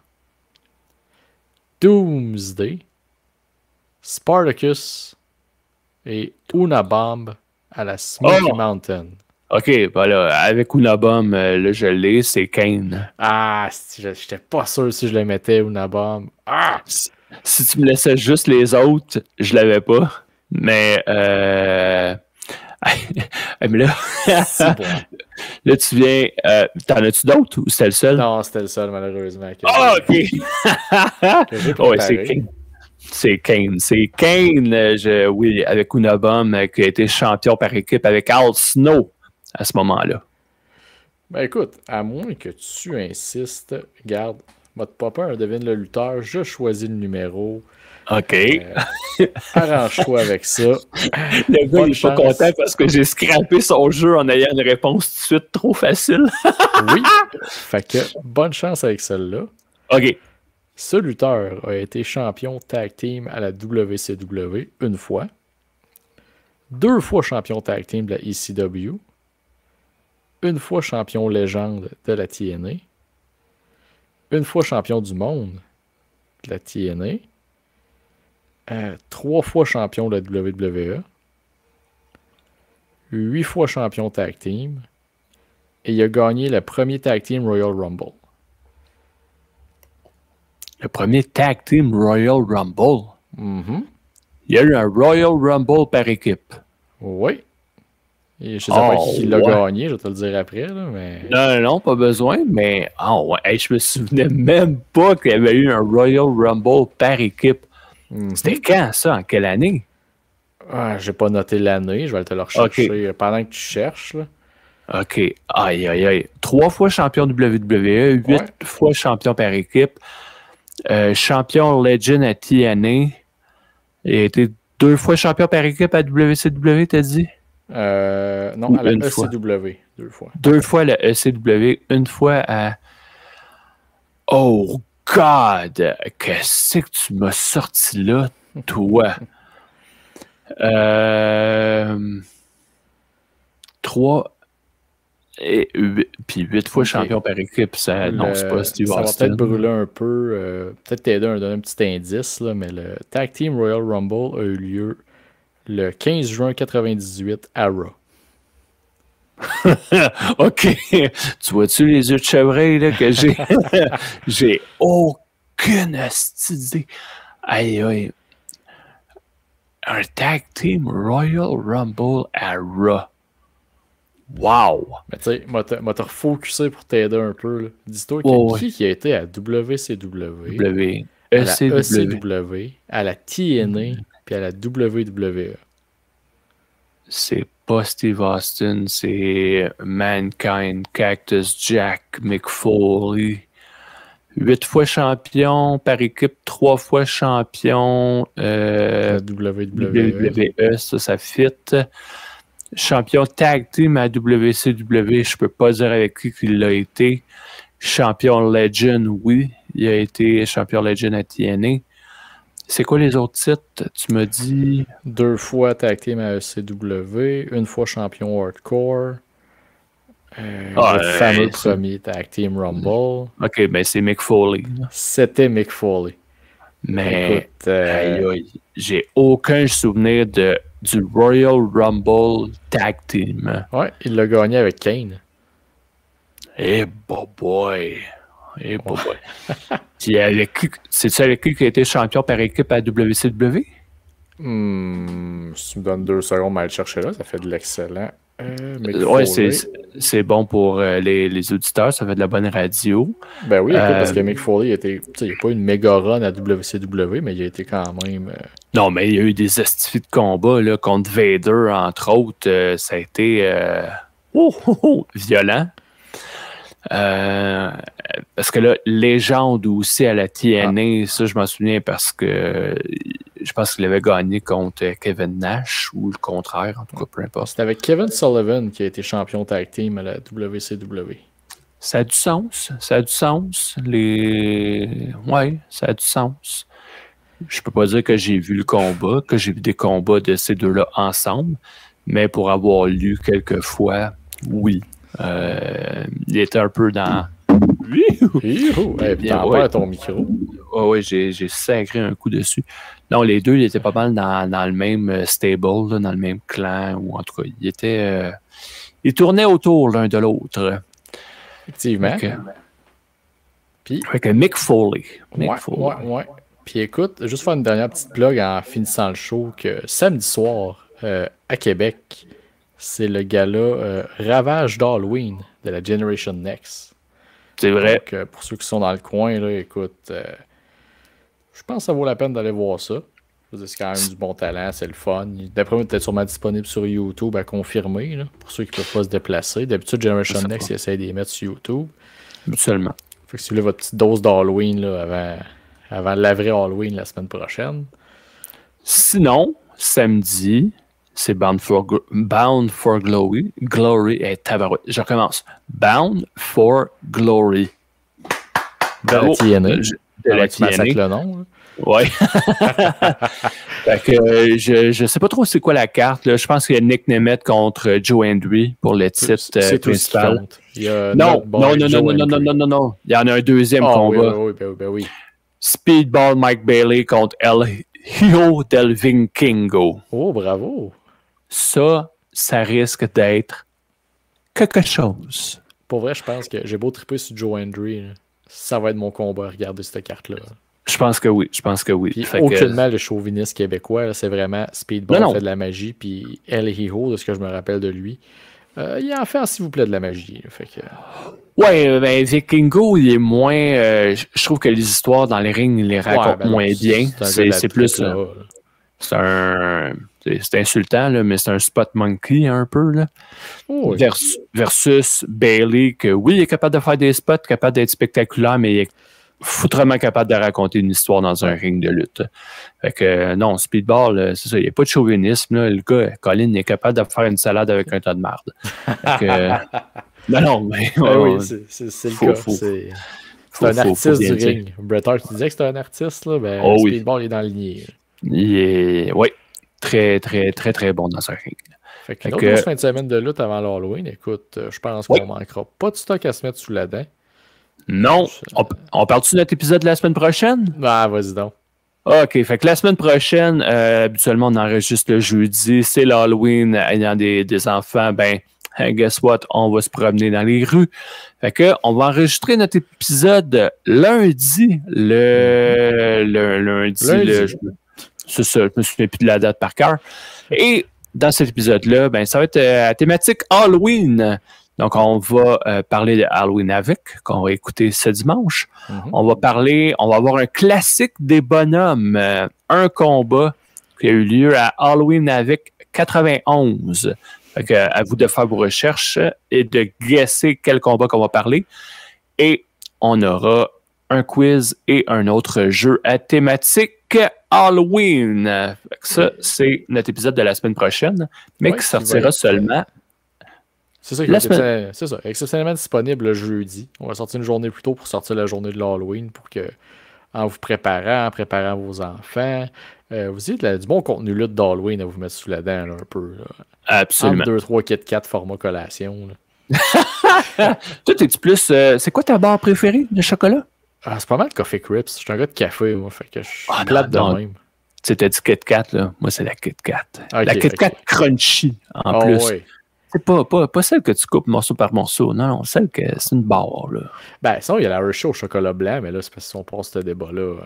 Doomsday, Spartacus et Unabomb à la Smoky Mountain. OK, voilà, avec Unabomb, là, je l'ai, c'est Kane. Ah, j'étais pas sûr si je le mettais, Unabomb. Ah! Si tu me laissais juste les autres, je l'avais pas. Mais, mais là, c'est bon. Là, tu viens. T'en as-tu d'autres ou c'était le seul? Non, c'était le seul, malheureusement. OK. Ouais, c'est Kane. C'est Kane, oui, avec Unabomb, qui a été champion par équipe avec Al Snow à ce moment-là. Ben écoute, à moins que tu insistes, regarde, votre papa devine le lutteur, je choisis le numéro. OK. Arrange-toi avec ça. Le gars, il est pas content parce que j'ai scrappé son jeu en ayant une réponse tout de suite trop facile. Oui. Fait que bonne chance avec celle-là. OK. Ce lutteur a été champion tag team à la WCW une fois. 2 fois champion tag team de la ECW. 1 fois champion légende de la TNA. 1 fois champion du monde de la TNA. 3 fois champion de la WWE. 8 fois champion tag team. Et il a gagné le premier tag team Royal Rumble. Le premier tag team Royal Rumble? Mm-hmm. Il y a eu un Royal Rumble par équipe. Oui. Et je sais pas qui l'a gagné, je vais te le dire après. Là, mais... Non, pas besoin, mais je me souvenais même pas qu'il y avait eu un Royal Rumble par équipe. Mm-hmm. C'était quand ça? En quelle année? J'ai pas noté l'année, je vais te le rechercher pendant que tu cherches. Là. OK. Aïe. 3 fois champion WWE, 8 fois champion par équipe, champion Legend à TNA. Il a été 2 fois champion par équipe à WCW, t'as dit? Non, à la ECW, 2 fois. 2 fois à la ECW, 1 fois à... Oh, God! Qu'est-ce que tu m'as sorti là, toi? 3 et 8, puis 8 fois champion par équipe. Non, c'est pas Steve Austin. Ça va peut-être brûler un peu, peut-être t'aider à donner un petit indice, là, mais le Tag Team Royal Rumble a eu lieu le 15 juin 1998 à Raw. OK. Tu vois-tu les yeux de chevreuil là, que j'ai? J'ai aucune idée. Aïe. Un Tag Team Royal Rumble à Raw. Wow! Mais tu sais, moi te refocusé pour t'aider un peu. Là. Dis-toi qui a été à WCW, à la ECW, à la TNA, puis à la WWE. C'est pas Steve Austin, c'est Mankind, Cactus Jack, Mick Foley, 8 fois champion par équipe, 3 fois champion WWE, ça fit. Champion tag team à WCW, je peux pas dire avec qui il l'a été. Champion Legend, oui, il a été champion Legend à TNA. C'est quoi les autres titres? Tu m'as dit... 2 fois tag team à ECW, 1 fois champion hardcore. Le fameux premier tag team Rumble. Ok, ben c'est Mick Foley. C'était Mick Foley. Mais écoute, j'ai aucun souvenir du Royal Rumble Tag Team. Ouais, il l'a gagné avec Kane. Boy. C'est-tu avec qui a été champion par équipe à WCW? Si tu me donnes 2 secondes, mais aller chercher là, ça fait de l'excellent. C'est bon pour les auditeurs, ça fait de la bonne radio. Ben oui, écoute, parce que Mick Foley, il n'y a pas une méga run à WCW, mais il a été quand même... Non, mais il y a eu des astifies de combat là, contre Vader, entre autres. Ça a été violent. Parce que là, légende aussi à la TNA, ça je m'en souviens parce que je pense qu'il avait gagné contre Kevin Nash ou le contraire, en tout cas, peu importe. C'est avec Kevin Sullivan qui a été champion tag team à la WCW. Ça a du sens. Ça a du sens. Ouais, ça a du sens. Je peux pas dire que j'ai vu le combat, que j'ai vu des combats de ces deux-là ensemble, mais pour avoir lu quelques fois, oui. Il était un peu dans... T'en parles à ton micro. Oui, j'ai sacré un coup dessus. Non, les deux, ils étaient pas mal dans le même stable, là, dans le même clan, ou en tout cas, ils tournaient autour l'un de l'autre. Effectivement. Avec Mick Foley. Ouais. Puis écoute, juste faire une dernière petite plug en finissant le show, que samedi soir, à Québec, c'est le gala Ravage d'Halloween de la Generation Next. C'est vrai. Donc, pour ceux qui sont dans le coin, là, écoute, je pense que ça vaut la peine d'aller voir ça. C'est quand même du bon talent, c'est le fun. D'après moi, il est peut-être sûrement disponible sur YouTube à confirmer, là, pour ceux qui ne peuvent pas se déplacer. D'habitude, Generation Next, ils essayent de les mettre sur YouTube. Seulement. Fait que si vous voulez votre petite dose d'Halloween là, avant la vraie Halloween la semaine prochaine. Sinon, samedi, c'est Bound for Glory. Tabarouette. Je recommence. Bound for Glory. De la TNA. De la TNA. Le nom. Oui. Fait que je sais pas trop c'est quoi la carte. Là. Je pense qu'il y a Nick Nemeth contre Joe Hendry pour le titre principal. Non. Il y en a un deuxième combat. Oui. Speedball Mike Bailey contre El Hijo del Vikingo. Oh, bravo. Ça risque d'être quelque chose. Pour vrai, je pense que j'ai beau triper sur Joe Hendry. Là. Ça va être mon combat à regarder cette carte-là. Je pense que oui. Puis aucunement le chauviniste québécois, là, c'est vraiment Speedball fait de la magie, puis El Hijo, de ce que je me rappelle de lui. Il en fait, s'il vous plaît, de la magie. Là, fait que... Ouais, ben Vikingo, il est moins... je trouve que les histoires dans les rings, il les raconte moins bien. C'est plus... C'est insultant, là, mais c'est un spot monkey un peu. Là. Oui. Versus Bailey, que oui, il est capable de faire des spots, capable d'être spectaculaire, mais il est foutrement capable de raconter une histoire dans un ring de lutte. Fait que non, Speedball, c'est ça, il n'y a pas de chauvinisme. Là. Le gars, Colin, il est capable de faire une salade avec un tas de marde. Non, mais... oui, c'est le cas. C'est un artiste du ring. Bret Hart, tu disais que c'était un artiste, là, ben, Speedball est dans le lignée. Il est, oui, très, très, très, très bon dans un ring. Fait qu'une autre fin de semaine de lutte avant l'Halloween, écoute, je pense qu'on manquera pas de stock à se mettre sous la dent. Non. On parle-tu de notre épisode de la semaine prochaine? Ah, vas-y donc. OK, fait que la semaine prochaine, habituellement, on enregistre le jeudi. C'est l'Halloween, ayant des enfants, ben, guess what? On va se promener dans les rues. Fait que, on va enregistrer notre épisode lundi. C'est ça, je me souviens plus de la date par cœur. Et dans cet épisode-là, ben, ça va être à thématique Halloween. Donc, on va parler de Halloween Havoc, qu'on va écouter ce dimanche. On va avoir un classique des bonhommes, un combat qui a eu lieu à Halloween Havoc 91. Fait que, à vous de faire vos recherches et de guesser quel combat qu'on va parler. Et on aura un quiz et un autre jeu à thématique Halloween. Ça, c'est notre épisode de la semaine prochaine, mais qui sortira seulement... C'est ça, c'est ça, exceptionnellement disponible le jeudi. On va sortir une journée plus tôt pour sortir la journée de l'Halloween pour que, en vous préparant, en préparant vos enfants, vous ayez du bon contenu lutte d'Halloween à vous mettre sous la dent là, un peu. Là. Absolument. Entre 2, 3, 4 format collation. Toi, t'es-tu plus... c'est quoi ta barre préférée de chocolat? C'est pas mal Coffee Crips. Je suis un gars de café, moi, fait que je suis plate de même. C'était du Kit Kat, là. Moi, c'est la Kit Kat. Okay, la Kit Kat crunchy, en plus. Ouais. C'est pas celle que tu coupes morceau par morceau. Non, celle que c'est une barre, là. Ben, sinon, il y a la Hershey au chocolat blanc, mais là, c'est parce qu'on passe ce débat-là.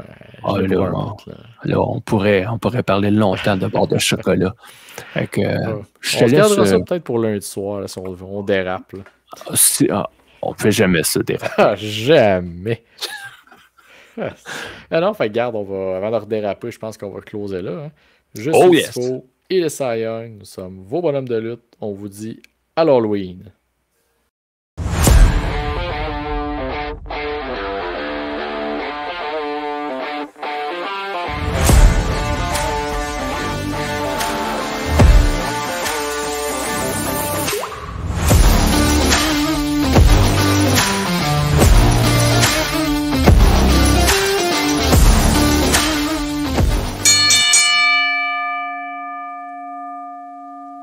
Là, on pourrait parler longtemps de barre de chocolat. Fait que, on regardera ça peut-être pour lundi soir, là, si on dérape. On fait jamais ça, déraper. Jamais! Non, fait garde, avant de redéraper, je pense qu'on va closer là. Hein. Je suis Dispo et les Cy Young. Nous sommes vos bonhommes de lutte. On vous dit à l'Halloween.